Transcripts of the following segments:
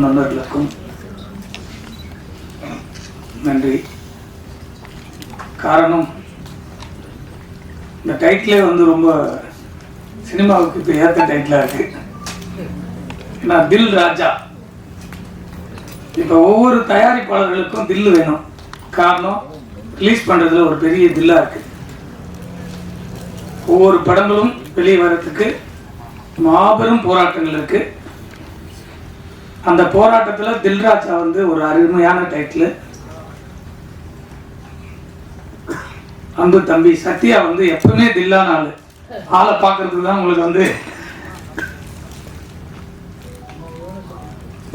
நண்பர்களுக்கும் நன்றி. காரணம், இந்த டைட்டிலே ரொம்ப சினிமாவுக்கு இப்போ ஏற்ற டைட்டிலாக இருக்கு. ஏன்னா தில் ராஜா. இப்போ ஒவ்வொரு தயாரிப்பாளர்களுக்கும் தில்லு வேணும். காரணம், ரிலீஸ் பண்ணுறதுல ஒரு பெரிய தில்லாக இருக்கு. ஒவ்வொரு படங்களும் வெளியே வர்றதுக்கு மாபெரும் போராட்டங்கள் இருக்கு. அந்த போராட்டத்தில் தில்ராஜா ஒரு அருமையான டைட்டில். அன்பு தம்பி சத்யா எப்பவுமே தில்லான ஆளு. ஆளை பார்க்கறதுக்கு தான் உங்களுக்கு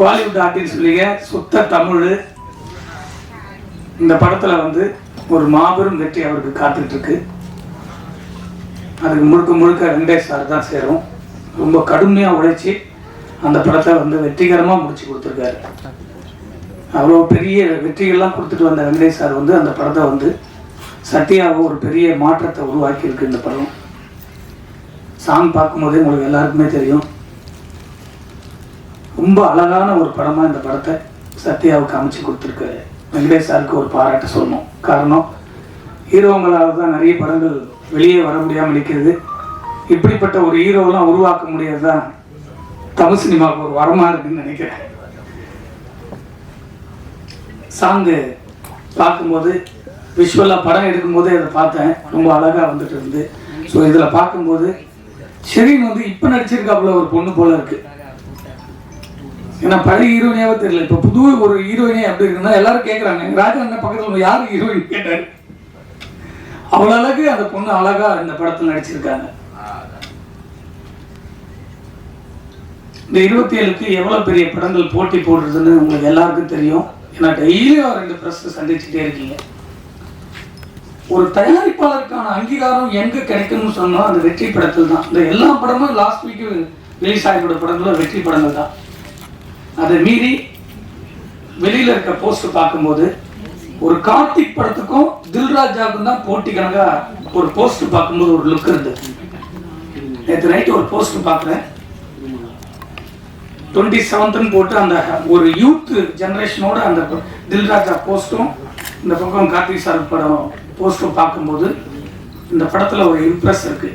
பாலிவுட் ஆர்டிஸ்ட் சொல்லிங்க சுத்த தமிழ். இந்த படத்துல ஒரு மாபெரும் வெற்றி அவருக்கு காத்துட்டு இருக்கு. அதுக்கு முழுக்க முழுக்க வெங்கடேஷ் சார் தான் சேரும். ரொம்ப கடுமையாக உழைச்சி அந்த படத்தை வெற்றிகரமாக முடிச்சு கொடுத்துருக்காரு. அவ்வளோ பெரிய வெற்றிகள்லாம் கொடுத்துட்டு வந்த வெங்கடேஷ் சார் அந்த படத்தை சத்யாவை ஒரு பெரிய மாற்றத்தை உருவாக்கியிருக்கு. இந்த படம் சாங் பார்க்கும்போதே உங்களுக்கு எல்லாருக்குமே தெரியும். ரொம்ப அழகான ஒரு படமாக இந்த படத்தை சத்யாவுக்கு அமைச்சு கொடுத்துருக்காரு. வெங்கடேஷ் சாருக்கு ஒரு பாராட்ட சொல்லணும். காரணம், ஹீரோங்களால் தான் நிறைய படங்கள் வெளியே வர முடியாமல் இருக்கிறது. இப்படிப்பட்ட ஒரு ஹீரோவெல்லாம் உருவாக்க முடியாது தான் தமிழ் சினிமாவுக்கு ஒரு வரமா இருக்குன்னு நினைக்கிறேன். சாங்கு பார்க்கும்போது விஷுவலாக படம் எடுக்கும்போதே அதை பார்த்தேன். ரொம்ப அழகாக வந்துட்டு இருந்து. ஸோ இதில் பார்க்கும்போது ஷெரீன் இப்போ நடிச்சிருக்காப்புல ஒரு பொண்ணு போல இருக்கு. ஏன்னா பழைய ஹீரோயினியாவே தெரியல. இப்போ புது ஒரு ஹீரோயினே அப்படி இருக்குன்னா எல்லாரும் கேட்குறாங்க, ராஜா அண்ணன் பக்கத்தில் யாரு ஹீரோயின் கேட்டாரு. அவ்வளோ அழகு அந்த பொண்ணு அழகா இந்த படத்தில் நடிச்சிருக்காங்க. இந்த 27க்கு எவ்வளவு பெரிய படங்கள் போட்டி போடுறதுன்னு உங்களுக்கு எல்லாருக்கும் தெரியும். ஏன்னா டெய்லியும் 2 பிரஸ் சந்திச்சுட்டே இருக்கீங்க. ஒரு தயாரிப்பாளருக்கான அங்கீகாரம் எங்க கிடைக்கும்னு சொன்னா அந்த வெற்றி படத்தில் தான். இந்த எல்லா படமும் லாஸ்ட் வீக் ரிலீஸ் ஆகியோட படங்களும் வெற்றி படங்கள் தான். அதை மீறி வெளியில இருக்க போஸ்டர் பார்க்கும்போது ஒரு கார்த்திக் படத்துக்கும் தில்ராஜாவுக்கும் தான் போட்டி கணக்கா ஒரு போஸ்டர் பார்க்கும்போது ஒரு லுக் இருந்தது. நேற்று நைட்டு ஒரு போஸ்டர் பார்க்குறேன். 27ன்னு போட்டு அந்த ஒரு யூத் ஜெனரேஷனோட அந்த தில்ராஜா போஸ்டும் இந்த பக்கம் கார்த்திக் சார் படம் போஸ்டும் பார்க்கும்போது இந்த படத்தில் ஒரு இம்ப்ரெஸ் இருக்கு.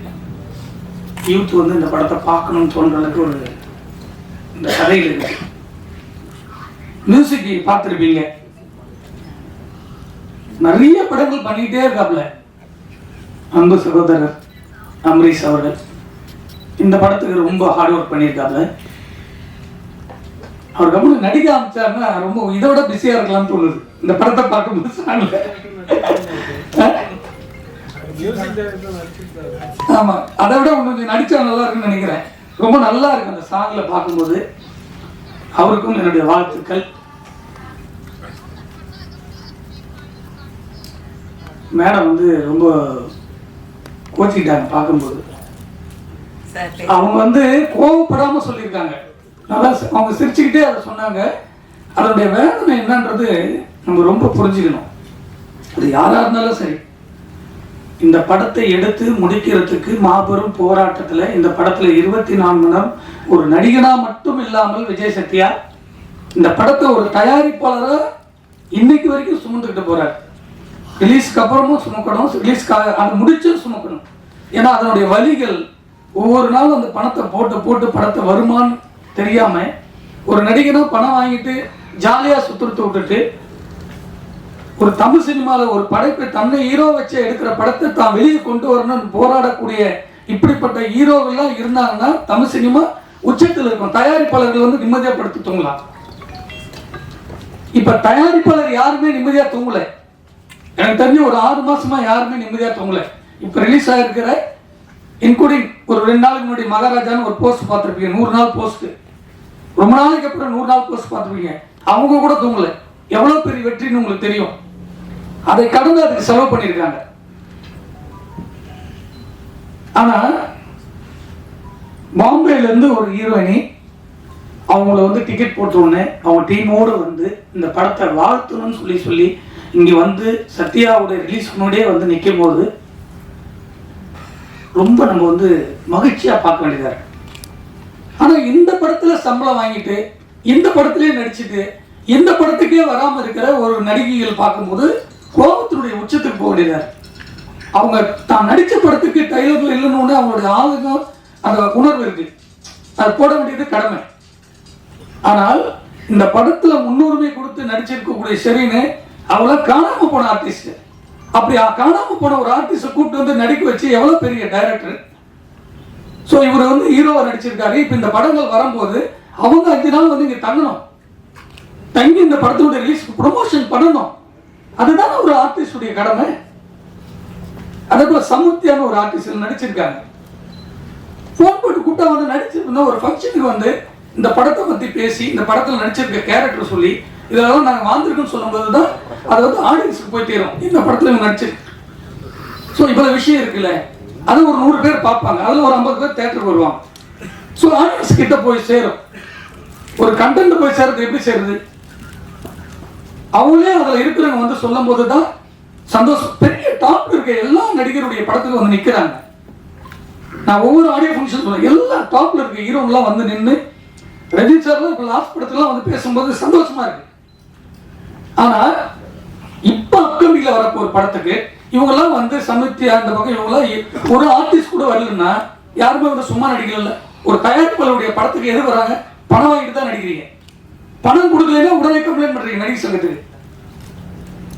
யூத் இந்த படத்தை பார்க்கணும்னு தோன்ற அளவுக்கு ஒரு இந்த கதையில் இருக்கு. மியூசிக் பார்த்துருப்பீங்க. நிறைய படங்கள் பண்ணிட்டே இருக்காப்ல அன்பு சகோதரர் அமரீஷ் அவர்கள். இந்த படத்துக்கு ரொம்ப ஹார்ட் ஒர்க் பண்ணியிருக்காப்ல. அவர் கம்பெனி நடிக்க ஆரம்பிச்சாருன்னா ரொம்ப இதோட பிஸியா இருக்கலாம்னு தோணுது இந்த படத்தை பார்க்கும்போது. ஆமா, அதை விட கொஞ்சம் நடிச்சா நல்லா இருக்குன்னு நினைக்கிறேன். ரொம்ப நல்லா இருக்கு அந்த சாங்ல பார்க்கும்போது. அவருக்கும் என்னுடைய வாழ்த்துக்கள். மேடம் ரொம்ப கோச்சிக்கிட்டாங்க பார்க்கும்போது. அவங்க கோவப்படாம சொல்லியிருக்காங்க. நல்லா அவங்க சிரிச்சுக்கிட்டே அதை சொன்னாங்க. அதனுடைய வேதனை என்னன்றது நம்ம ரொம்ப புரிஞ்சுக்கணும். அது யாரா இருந்தாலும் சரி, இந்த படத்தை எடுத்து முடிக்கிறதுக்கு மாபெரும் போராட்டத்தில் இந்த படத்துல 24 மணி நேரம் ஒரு நடிகனா மட்டும் இல்லாமல் விஜய் சத்யா இந்த படத்தை ஒரு தயாரிப்பாளராக இன்னைக்கு வரைக்கும் சுமந்துக்கிட்டு போறாரு. ரிலீஸ்க்கு அப்புறமும் சுமக்கணும், ரிலீஸ்க்கு அந்த முடிச்சும் சுமக்கணும். ஏன்னா அதனுடைய வழிகள் ஒவ்வொரு நாளும் அந்த பணத்தை போட்டு போட்டு படத்தை வருமானு தெரியாம ஒரு நடிகனா பணம் வாங்கிட்டு ஜாலியா சுத்துறத விட்டுட்டு ஒரு தமிழ் சினிமாவில் ஒரு படைப்பை தன்னை ஹீரோ வச்சு எடுக்கிற படத்தை தான் வெளியே கொண்டு வரணும்னு போராடக்கூடிய இப்படிப்பட்ட ஹீரோகள்லாம் இருந்தாங்கன்னா தமிழ் சினிமா உச்சத்தில் இருக்கும். தயாரிப்பாளர்கள் நிம்மதியா படுத்து தூங்கலாம். இப்ப தயாரிப்பாளர் யாருமே நிம்மதியா தூங்கல. எனக்கு தெரிஞ்ச ஒரு 6 மாசமா யாருமே நிம்மதியா தூங்கல. இப்ப ரிலீஸ் ஆகிருக்கிற இன்க்ளூடிங் ஒரு 2 நாளுக்கு முன்னாடி மகாராஜான்னு ஒரு போஸ்ட் பார்த்துருப்பீங்க. 100 நாள் போஸ்ட். ரொம்ப நாளைக்கு அப்புறம் 100 நாள் போஸ்ட் பார்த்துருப்பீங்க. அவங்க கூட தூங்கல. எவ்வளவு பெரிய வெற்றின்னு உங்களுக்கு தெரியும். அதை கடந்து அதுக்கு செலவு பண்ணியிருக்காங்க. ஆனா பாம்பேல இருந்து ஒரு ஹீரோயினி அவங்கள டிக்கெட் போட்ட உடனே அவங்க டீமோடு இந்த படத்தை வாழ்த்தணும்னு சொல்லி இங்க சத்யாவுடைய ரிலீஸ் முன்னாடியே நிற்கும் போது ரொம்ப நம்ம மகிழ்ச்சியா பார்க்க வேண்டியதா இருக்கு. ஆனா இந்த படத்துல சம்பளம் வாங்கிட்டு இந்த படத்திலே நடிச்சுட்டு இந்த படத்துக்கே வராமல் இருக்கிற ஒரு நடிகைகள் பார்க்கும்போது கோபத்தினுடைய உச்சத்துக்கு போக வேண்டியதார். அவங்க தான் நடித்த படத்துக்கு டைலர்கள் இல்லைன்னு அவங்களுடைய ஆளுக்கும் அந்த உணர்வு இருக்கு, அது போட வேண்டியது கடமை. ஆனால் இந்த படத்துல முன்னுரிமை கொடுத்து நடிச்சிருக்கக்கூடிய ஷெரீன் அவளை காணாம போன ஆர்டிஸ்ட். அப்படி காணாம போன ஒரு ஆர்டிஸ்ட கூப்பிட்டு வந்து நடிக்க வச்சு எவ்வளவு பெரிய டைரக்டர். ஸோ இவர் வந்து ஹீரோவா நடிச்சிருக்காரு. இப்போ இந்த படங்கள் வரும்போது அவங்க 5 நாள் வந்து இங்க தங்கணும், தங்கி இந்த படத்தினுடைய ரிலீஸ் ப்ரொமோஷன் பண்ணணும். அதுதான் ஒரு ஆர்டிஸ்டுடைய கடமை. அதே போல சமுத்தியான ஒரு ஆர்டிஸ்ட் நடிச்சிருக்காங்க. போன் போட்டு கூப்பிட்டா வந்து நடிச்சிருந்தா ஒரு ஃபங்க்ஷனுக்கு வந்து இந்த படத்தை பத்தி பேசி இந்த படத்தில் நடிச்சிருக்க கேரக்டர் சொல்லி இதெல்லாம் நாங்கள் வாழ்ந்துருக்குன்னு சொல்லும்போது தான் அது வந்து ஆடியன்ஸுக்கு போய் தேரும், இந்த படத்தில் இவங்க நடிச்சிருக்கு. ஸோ இவ்வளவு விஷயம் இருக்குல்ல, அது ஒரு 100 பேர் பார்ப்பாங்க, அதில் ஒரு 50 பேர் தேட்டருக்கு வருவாங்க. ஸோ ஆடியன்ஸ் கிட்ட போய் சேரும். ஒரு கண்டென்ட் போய் சேருது எப்படி சேருது, அவங்களே அதில் இருக்கிறவங்க வந்து சொல்லும் போது தான் சந்தோஷம். பெரிய டாப் இருக்க எல்லா நடிகருடைய படத்துக்கு வந்து நிற்கிறாங்க. நான் ஒவ்வொரு ஆடியோ ஃபங்க்ஷன் சொல்றேன், எல்லா டாப்ல இருக்க ஹீரோங்கெல்லாம் வந்து நின்று ரஜினி சார்லாம் இப்போ லாஸ்ட் படத்துலாம் வந்து பேசும்போது சந்தோஷமா இருக்கு. ஆனா இப்ப அப்கமிங்ல வரப்போ ஒரு படத்துக்கு இவங்கெல்லாம் வந்து சமித்தியா அந்த பக்கம் இவங்கெல்லாம் ஒரு ஆர்டிஸ்ட் கூட வரலன்னா யாருமே வந்து சும்மா நடிக்கல. ஒரு தயாரிப்பாளருடைய படத்துக்கு எது வராங்க, பணம் வாங்கிட்டு தான் நடிக்கிறீங்க. பணம் கொடுக்கலன்னா உடனே கம்ப்ளைண்ட் பண்றீங்க நடிகர் சங்கத்துக்கு.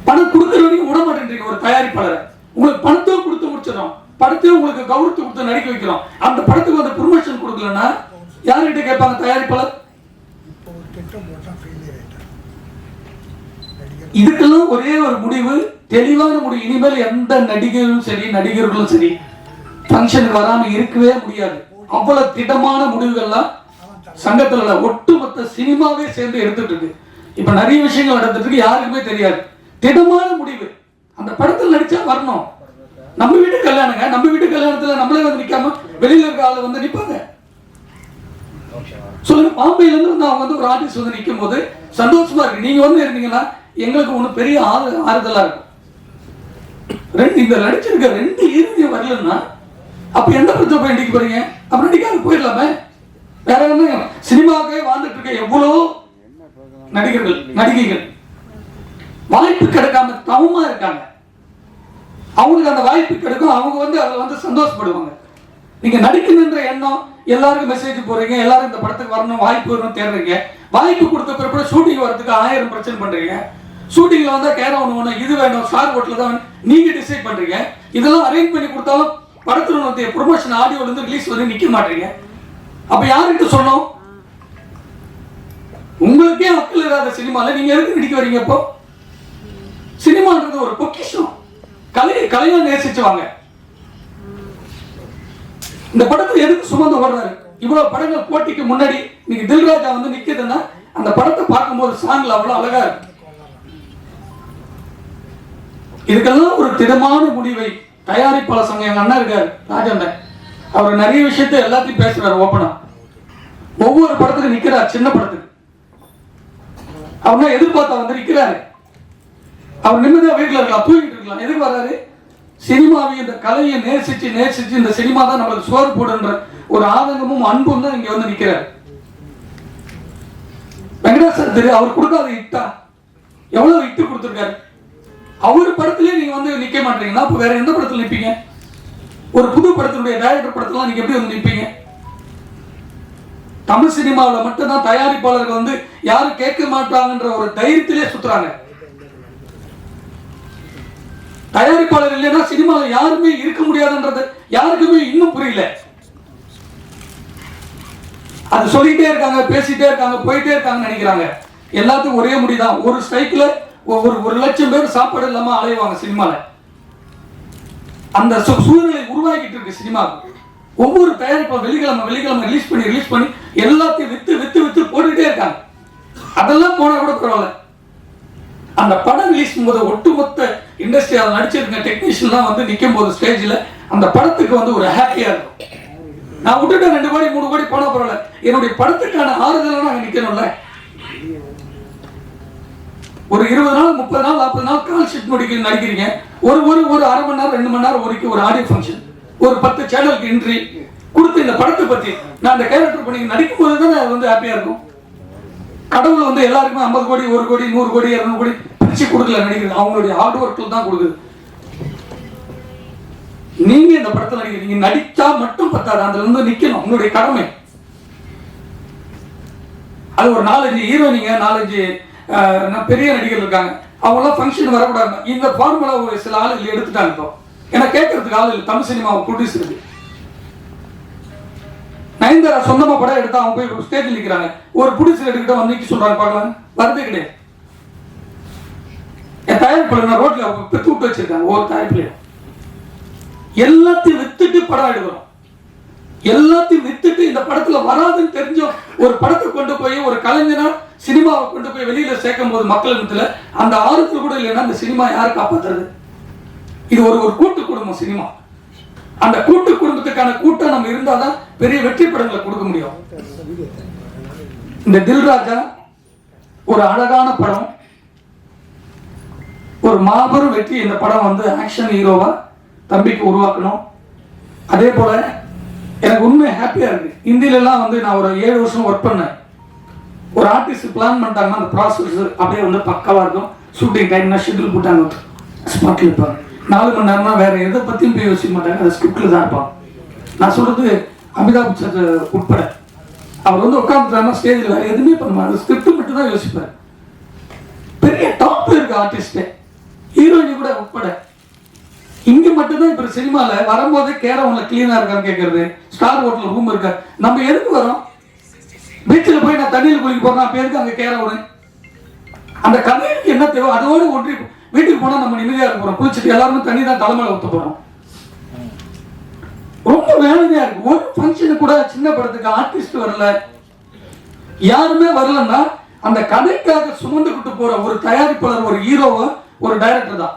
பணம் கொடுக்குற வரைக்கும் விட மாட்டேன்றீங்க ஒரு தயாரிப்பாளரை. உங்களுக்கு பணத்தையும் கொடுத்து முடிச்சிடறோம், படத்தையும் உங்களுக்கு கௌரவத்தை கொடுத்து நடிக்க வைக்கிறோம். அந்த படத்துக்கு வந்து ப்ரொமோஷன் கொடுக்கலன்னா யார்கிட்ட கேட்பாங்க தயாரிப்பாளர்? இதுக்கெல்லாம் ஒரே ஒரு முடிவு, தெளிவான முடிவு. இனிமேல் எந்த நடிகரும் சரி நடிகர்களும் சரி ஃபங்க்ஷனுக்கு வராம இருக்கவே முடியாது. அவ்வளவு திடமான முடிவுகள்லாம் சங்கத்துல ஒட்டுமொத்த சினிமாவே சேர்ந்து எடுத்துட்டு இருக்கு. இப்ப நிறைய விஷயங்கள் நடந்துட்டு இருக்கு, யாருக்குமே தெரியாது. திடமான முடிவு, அந்த படத்தில் நடிச்சா வரணும். நம்ம வீட்டு கல்யாணங்க, நம்ம வீட்டு கல்யாணத்துல நம்மளே வந்து நிக்காம வெளியில இருக்க ஆளு வந்து நிப்பாங்க. சொல்லுங்க, பாம்பேல இருந்து வந்து அவங்க வந்து ஒரு ஆர்டிஸ்ட் வந்து நிக்கும் போது சந்தோஷமா இருக்கு. நீங்க வந்து இருந்தீங்கன்னா எங்களுக்கு ஒண்ணு பெரிய ஆறுதலா இருக்கும். இந்த நடிச்சிருக்க 2 ஹீரோயினும் வரலன்னா அப்ப எந்த படத்தை போய் நடிக்க போறீங்க? அப்ப நடிக்காம போயிடலாமே. வேற என்ன, சினிமாவே வாழ்ந்துட்டு இருக்க எவ்வளவு நடிகர்கள் நடிகைகள் வாய்ப்பு கிடைக்காம தவமா இருக்காங்க. அவங்களுக்கு அந்த வாய்ப்பு கிடைக்கும், அவங்க வந்து அதில் வந்து சந்தோஷப்படுவாங்க. நீங்க நடிக்கணுன்ற எண்ணம், எல்லாருக்கும் மெசேஜ் போறீங்க, எல்லாரும் இந்த படத்துக்கு வரணும், வாய்ப்பு வரணும் தேடுறீங்க. வாய்ப்பு கொடுத்த பிறகு ஷூட்டிங் வரதுக்கு 1000 பிரச்சனை பண்றீங்க. ஷூட்டிங்ல வந்தா கேரம் ஒன்று இது வேணும், ஸ்டார் ஹோட்டல் தான் நீங்க டிசைட் பண்றீங்க. இதெல்லாம் அரேஞ்ச் பண்ணி கொடுத்தாலும் படத்துல வந்து ப்ரொமோஷன் ஆடியோல இருந்து ரிலீஸ் வந்து நிக்க மாட்டீங்க. அப்ப யாருக்கிட்ட சொன்னோம்? உங்களுக்கே அக்கல் இல்லாத சினிமால நீங்க எதுக்கு நடிக்க வரீங்க? இப்போ சினிமான்றது ஒரு பொக்கிஷம், கலையா நேசிச்சுவாங்க. இந்த படத்தை எதுக்கு சுமந்து ஓடுறாரு? இவ்வளவு படங்கள் போட்டிக்கு முன்னாடி நீங்க தில்ராஜா வந்து நிக்குதுன்னா அந்த படத்தை பார்க்கும்போது சாங்ல அவ்வளவு அழகா இருக்கு. இதுக்கெல்லாம் ஒரு திடமான முடிவை தயாரிப்பாளர் சங்கம், எங்க அண்ணா இருக்காரு ராஜேந்திரன், அவர் நிறைய விஷயத்த எல்லாத்தையும் பேசுறாரு ஓப்பனா. ஒவ்வொரு படத்துக்கு நிக்கிறார், சின்ன படத்துக்கு அவங்க எதிர்பார்த்தா வந்து நிக்கிறாரு. அவர் நிம்மதியா வீட்டுல இருக்கலாம், தூங்கிட்டு இருக்கலாம். எதுக்கு வர்றாரு? சினிமாவை, இந்த கலையை நேசிச்சு நேசிச்சு இந்த சினிமா தான் நம்மளுக்கு சோறு போடுன்ற ஒரு ஆதங்கமும் அன்பும் தான் இங்க வந்து நிக்கிறார். வெங்கடாசர் திரு அவர் கொடுக்காத இட்டா எவ்வளவு இட்டு கொடுத்திருக்காரு. அவர் படத்திலே நீங்க வந்து நிக்க மாட்டீங்கன்னா அப்ப வேற எந்த படத்துல நிப்பீங்க? ஒரு புது படத்தினுடைய டைரக்டர் படத்துல நீங்க எப்படி வந்து நிப்பீங்க? தமிழ் சினிமாவில் மட்டும்தான் தயாரிப்பாளர்கள் வந்து யாரும் கேட்க மாட்டாங்கன்ற ஒரு தைரியத்திலே சுத்துறாங்க. தயாரிப்பாளர் இல்லைன்னா சினிமாவில் யாருமே இருக்க முடியாதுன்றது யாருக்குமே இன்னும் புரியல. அது சொல்லிட்டே இருக்காங்க, பேசிட்டே இருக்காங்க, போயிட்டே இருக்காங்க நினைக்கிறாங்க. எல்லாத்துக்கும் ஒரே முடிதான். ஒரு ஸ்ட்ரைக்ல ஒரு லட்சம் பேர் சாப்பாடு இல்லாம அலைவாங்க சினிமால. அந்த சூழ்நிலை உருவாக்கிட்டு இருக்கு சினிமா. ஒவ்வொரு தயாரிப்பாளர் வெள்ளிக்கிழமை ரிலீஸ் பண்ணி எல்லாத்தையும் வித்து போட்டுட்டே இருக்காங்க. அதெல்லாம் போனா கூட பரவாயில்ல. அந்த படம் ரிலீஸ் போது ஒட்டுமொத்த இண்டஸ்ட்ரி அதை நடிச்சிருக்க டெக்னீஷியன்லாம் வந்து நிற்கும் போது ஸ்டேஜில் அந்த படத்துக்கு வந்து ஒரு ஹாப்பியா இருக்கும். நான் விட்டுட்டு 2 கோடி 3 கோடி போனா பரவாயில்ல, என்னுடைய படத்துக்கான ஆறுதலாக நாங்கள் நிற்கணும்ல. ஒரு 20 நாள் 30 நாள் 40 நாள் கால் ஷீட் நடிக்கிறீங்க. ஒரு அரை மணி நேரம் 2 மணி நேரம் ஒரு ஆடியோ ஃபங்க்ஷன், ஒரு 10 சேனலுக்கு என்ட்ரி கொடுத்து இந்த படத்தை பத்தி நான் அந்த கேரக்டர் பண்ணி நடிக்கும் போது தான் அது வந்து ஹாப்பியா இருக்கும். கடவுள் வந்து எல்லாருக்குமே 50 கோடி 1 கோடி 100 கோடி 200 கோடி பிரிச்சு கொடுக்கல நடிகர்கள், அவங்களுடைய ஹார்ட் ஒர்க்கில் தான் கொடுக்குது. நீங்க இந்த படத்தில் நடிக்கிறீங்க, நடிச்சா மட்டும் பத்தாது, அதுல இருந்து நிக்கணும், உங்களுடைய கடமை. அது ஒரு 4-5 ஹீரோயினிங்க 4-5 பெரிய நடிகர்கள் இருக்காங்க, அவங்களாம் ஃபங்க்ஷன் வரக்கூடாது. இந்த ஃபார்முலா ஒரு சில ஆளுகள் எடுத்துட்டாங்க. இப்போ ஏன்னா கேட்கறதுக்கு ஆள் இல்லை. தமிழ் சினிமாவை ப்ரொடியூஸ் இருக்கு. நயன்தாரா சொந்தமா படம் எடுத்தா அவங்க போய் ஸ்டேஜில் நிற்கிறாங்க, ஒரு ப்ரொடியூசர் எடுக்கிட்ட வந்து சொல்றாங்க பார்க்கலாம், வரதே கிடையாது. என் தயாரிப்பாளர் ரோட்ல பெத்து விட்டு வச்சிருக்காங்க. ஒரு தயாரிப்புலையும் எல்லாத்தையும் வித்துட்டு படம் எடுக்கிறோம். எல்லாத்தையும் வித்துட்டு இந்த படத்துல வராதுன்னு தெரிஞ்சோம் ஒரு படத்தை கொண்டு போய் ஒரு கலைஞனா சினிமாவை கொண்டு போய் வெளியில சேர்க்கும் போது மக்கள் இடத்துல அந்த ஆர்வத்தில் கூட இல்லைன்னா அந்த சினிமா யார் காப்பாத்துறது? இது ஒரு கூட்டு குடும்பம் சினிமா. அந்த கூட்டு குடும்பத்துக்கான கூட்டம் நம்ம இருந்தாதான் பெரிய வெற்றி படங்களை கொடுக்க முடியும். இந்த தில்ராஜா ஒரு அழகான படம், ஒரு மாபெரும் வெற்றி. இந்த படம் வந்து ஆக்ஷன் ஹீரோவா தம்பிக்கு உருவாக்கணும். அதே போல எனக்கு உண்மை ஹாப்பியா இருக்கு. இந்தியிலலாம் வந்து நான் ஒரு 7 வருஷம் ஒர்க் பண்ணேன். ஒரு ஆர்டிஸ்ட் பிளான் பண்ணிட்டாங்கன்னா அந்த ப்ராசஸ் அப்படியே வந்து பக்காவா இருக்கும். ஷூட்டிங் டைம்னா ஷெட்யூல் போட்டாங்க, ஸ்பாட்ல இருப்பாங்க. 4 மணி நேரம்னா வேற எதை பத்தியும் போய் யோசிக்க மாட்டாங்க, அது ஸ்கிரிப்ட்ல தான் இருப்பாங்க. நான் சொல்றது அமிதாப் பச்சன் உட்பட. அவர் வந்து உட்காந்துட்டாருன்னா ஸ்டேஜில் வேற எதுவுமே பண்ண மாட்டார், ஸ்கிரிப்ட் மட்டும் தான் யோசிப்பார். பெரிய டாப்ல இருக்கு ஆர்டிஸ்ட், ஹீரோயின் கூட உட்பட. இங்க மட்டும்தான் இப்ப சினிமால வரும்போதே கேரவன்ல கிளீனா இருக்கான்னு கேட்கறது, ஸ்டார் ஹோட்டல் ரூம் இருக்கா. நம்ம எதுக்கு வரோம்? பீச்சில் போய் நான் தண்ணியில் குளிக்க போறேன், அப்ப எதுக்கு அங்க கேரவன்? அந்த கதைக்கு என்ன தேவை அதோடு ஒன்றி வீட்டுக்கு போனா நம்ம நிம்மதியா இருக்க போறோம். குளிச்சுட்டு எல்லாருமே தண்ணி தான் தலைமையில ஊத்த போறோம். ரொம்ப வேலையா இருக்கு. ஒரு ஃபங்க்ஷனு கூட சின்ன படத்துக்கு ஆர்டிஸ்ட் வரல, யாருமே வரலன்னா அந்த கதைக்காக சுமந்துக்கிட்டு போற ஒரு தயாரிப்பாளர், ஒரு ஹீரோவா, ஒரு டைரக்டர் தான்.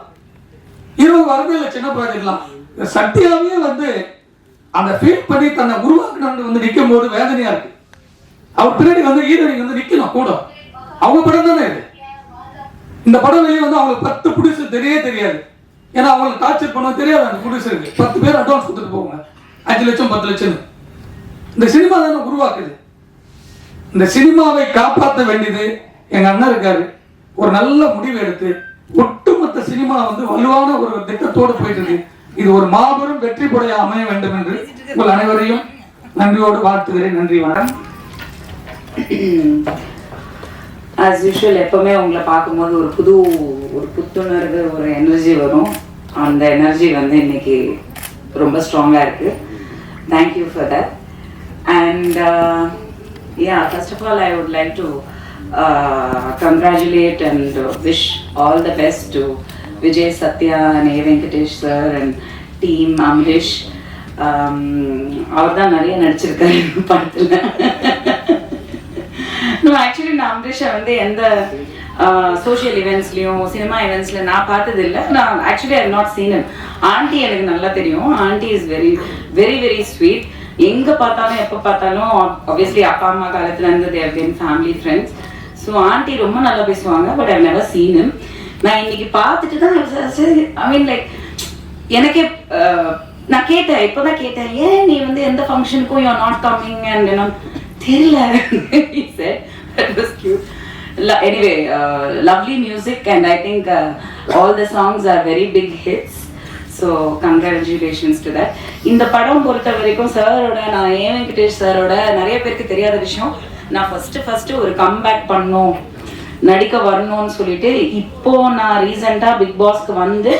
ஹீரோ வரவே இல்லை சின்ன ப்ராஜெக்ட்லாம். சத்யாவே வந்து அந்த ஃபீல் பண்ணி தன்னை உருவாக்கணும்னு வந்து நிற்கும் போது வேதனையா இருக்கு. அவர் பின்னாடி வந்து ஹீரோயின் வந்து நிக்கணும் கூட. அவங்க படம் தானே இது. இந்த படம் வெளியே வந்து அவங்களுக்கு 10 ப்ரொடியூசர் தெரியாது. ஏன்னா அவங்களுக்கு டார்ச்சர் பண்ண தெரியாது. அந்த ப்ரொடியூசருக்கு 10 பேர் அட்வான்ஸ் கொடுத்துட்டு போவாங்க, 5 லட்சம் 10 லட்சம். இந்த சினிமா தானே உருவாக்குது. இந்த சினிமாவை காப்பாற்ற வேண்டியது எங்க அண்ணன் இருக்காரு. ஒரு நல்ல முடிவு எடுத்து ஒட்டுமொத்த சினிமா வந்து வலுவான ஒரு திட்டத்தோடு போயிட்டு இருக்கு. இது ஒரு மாபெரும் வெற்றி படைய அமைய வேண்டும் என்று உங்கள் அனைவரையும் நன்றியோடு வாழ்த்துகிறேன். நன்றி, வணக்கம். ஆஸ் யூஷுவல் எப்பவுமே உங்களை பார்க்கும்போது ஒரு புத்துணர்வு, ஒரு எனர்ஜி வரும். அந்த எனர்ஜி வந்து இன்னைக்கு ரொம்ப ஸ்ட்ராங்காக இருக்கு. Thank you for that. And first of all I would like to congratulate and wish all the best to Vijay, Satya and A. Venkatesh sir and team Amrish. அவர் தான் நிறைய நடிச்சிருக்காரு படத்தில். ஆக்சுவலி நான் அம்ரிஷை வந்து எந்த சோஷியல் ஈவெண்ட்ஸ்லையும் சினிமா ஈவெண்ட்ஸில் நான் பார்த்தது இல்லை. நான் actually I not seen him. Aunty எனக்கு நல்லா தெரியும். Aunty is very very very sweet. எங்கே பார்த்தாலும் எப்போ பார்த்தாலும் ஆப்வியஸ்லி அப்பா அம்மா காலத்துலேருந்து தேவ் பின் ஃபேமிலி ஃப்ரெண்ட்ஸ். ஸோ ஆண்டி ரொம்ப நல்லா பேசுவாங்க. But I never seen him. நான் இன்னைக்கு பார்த்துட்டு தான் ஐ மீன் லைக் எனக்கே நான் கேட்டேன், இப்போதான் கேட்டேன், ஏன் நீ வந்து எந்த ஃபங்க்ஷனுக்கும் you are not coming and என்ன தெரியல. He said that was cute. Anyway, lovely music and I think all the songs are very big hits. So congratulations to that. இந்த படம் பொறுத்த வரைக்கும் சாரோட, நான் ஏ வெங்கடேஷ் சாரோட நிறைய பேருக்கு தெரியாத விஷயம், நான் ஃபர்ஸ்ட் ஒரு கம்பேக் பண்ணோம், நடிக்க வரணும்னு சொல்லிட்டு இப்போ நான் ரீசெண்டாக பிக் பாஸ்க்கு வந்து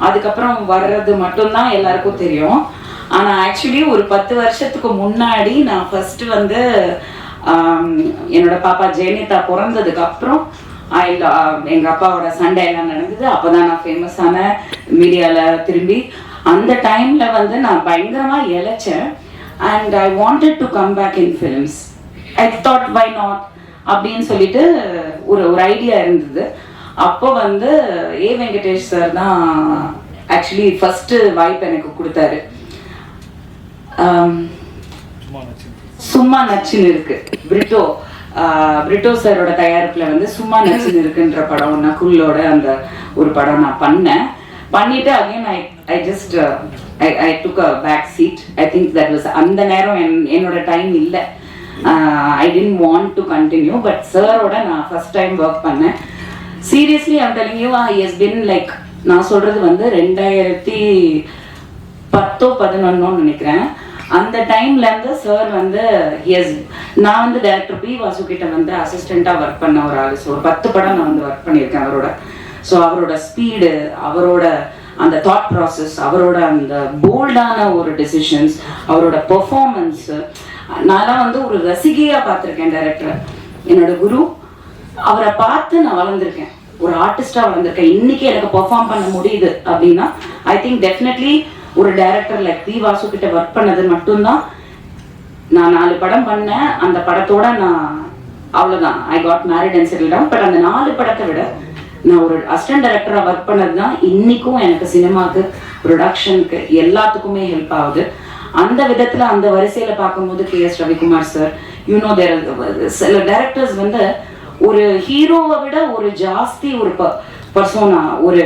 அதுக்கப்புறம் வர்றது மட்டும்தான் எல்லாருக்கும் தெரியும். ஆனால் ஆக்சுவலி ஒரு 10 வருஷத்துக்கு முன்னாடி நான் ஃபர்ஸ்ட் வந்து என்னோட பாப்பா ஜெயனிதா பிறந்ததுக்கு அப்புறம் எங்கள் அப்பாவோட சண்டை எல்லாம் நடந்தது. அப்போதான் நான் ஃபேமஸான மீடியாவில் திரும்பி அந்த டைமில் வந்து நான் பயங்கரமாக இழைச்சேன். And I wanted to come back in films. I thought why not அப்படின்னு சொல்லிட்டு ஒரு ஐடியா இருந்தது. அப்போ வந்து ஏ வெங்கடேஷ் சார் தான் ஆக்சுவலி ஃபர்ஸ்ட் வாய்ப்பு எனக்கு கொடுத்தாரு. சும்மா நச்சுன்னு இருக்கு, பிரிட்டோ சாரோட தயாரிப்புல வந்து சும்மா நச்சுன்னு இருக்குன்ற படம் நகுலோட அந்த ஒரு படம் நான் பண்ணிட்டு again I just I took a back seat. I think that was அந்த நேரம் என்னோட டைம் இல்லை. I didn't want to continue. But சாரோட நான் ஃபர்ஸ்ட் டைம் ஒர்க் பண்ணேன். Seriously I'm telling you, he has been like, நான் சொல்றது வந்து 2010-11 நினைக்கிறேன். அந்த டைம்ல இருந்து சார் வந்து நான் வந்து டைரக்டர் பி வாசு கிட்ட வந்து அசிஸ்டண்டா ஒர்க் பண்ண ஒரு ஆளு. ஸோ ஒரு 10 படம் நான் வந்து ஒர்க் பண்ணியிருக்கேன் அவரோட. ஸோ அவரோட ஸ்பீடு, அவரோட அந்த தாட் ப்ராசஸ், அவரோட அந்த போல்டான ஒரு டெசிஷன்ஸ், அவரோட பெர்ஃபார்மன்ஸ், நான் வந்து ஒரு ரசிகையா பார்த்துருக்கேன் டைரக்டரை. என்னோட குரு, அவரை பார்த்து நான் வளர்ந்துருக்கேன், ஒரு ஆர்டிஸ்டா வளர்ந்துருக்கேன். இன்னைக்கு எனக்கு பெர்ஃபார்ம் பண்ண முடியுது அப்படின்னா ஐ திங்க் டெஃபினெட்லி ஒரு டைரக்டர் லைக் பி வாசு கிட்ட ஒர்க் பண்ணது மட்டும்தான். நான் 4 படம் பண்ணேன், அந்த படத்தோட நான் அவ்வளோதான், I got married and settle down. But அந்த 4 படத்தை விட நான் ஒரு அசிஸ்டன்ட் டைரக்டரா ஒர்க் பண்ணது தான் இன்னைக்கும் எனக்கு சினிமாக்கு, ப்ரொடக்ஷனுக்கு, எல்லாத்துக்குமே ஹெல்ப் ஆகுது. அந்த விதத்துல அந்த வரிசையில பார்க்கும்போது KS ரவிக்குமார் சார், யூனோ சில டைரக்டர்ஸ் வந்து ஒரு ஹீரோவை விட ஒரு ஜாஸ்தி ஒரு பர்சோனா, ஒரு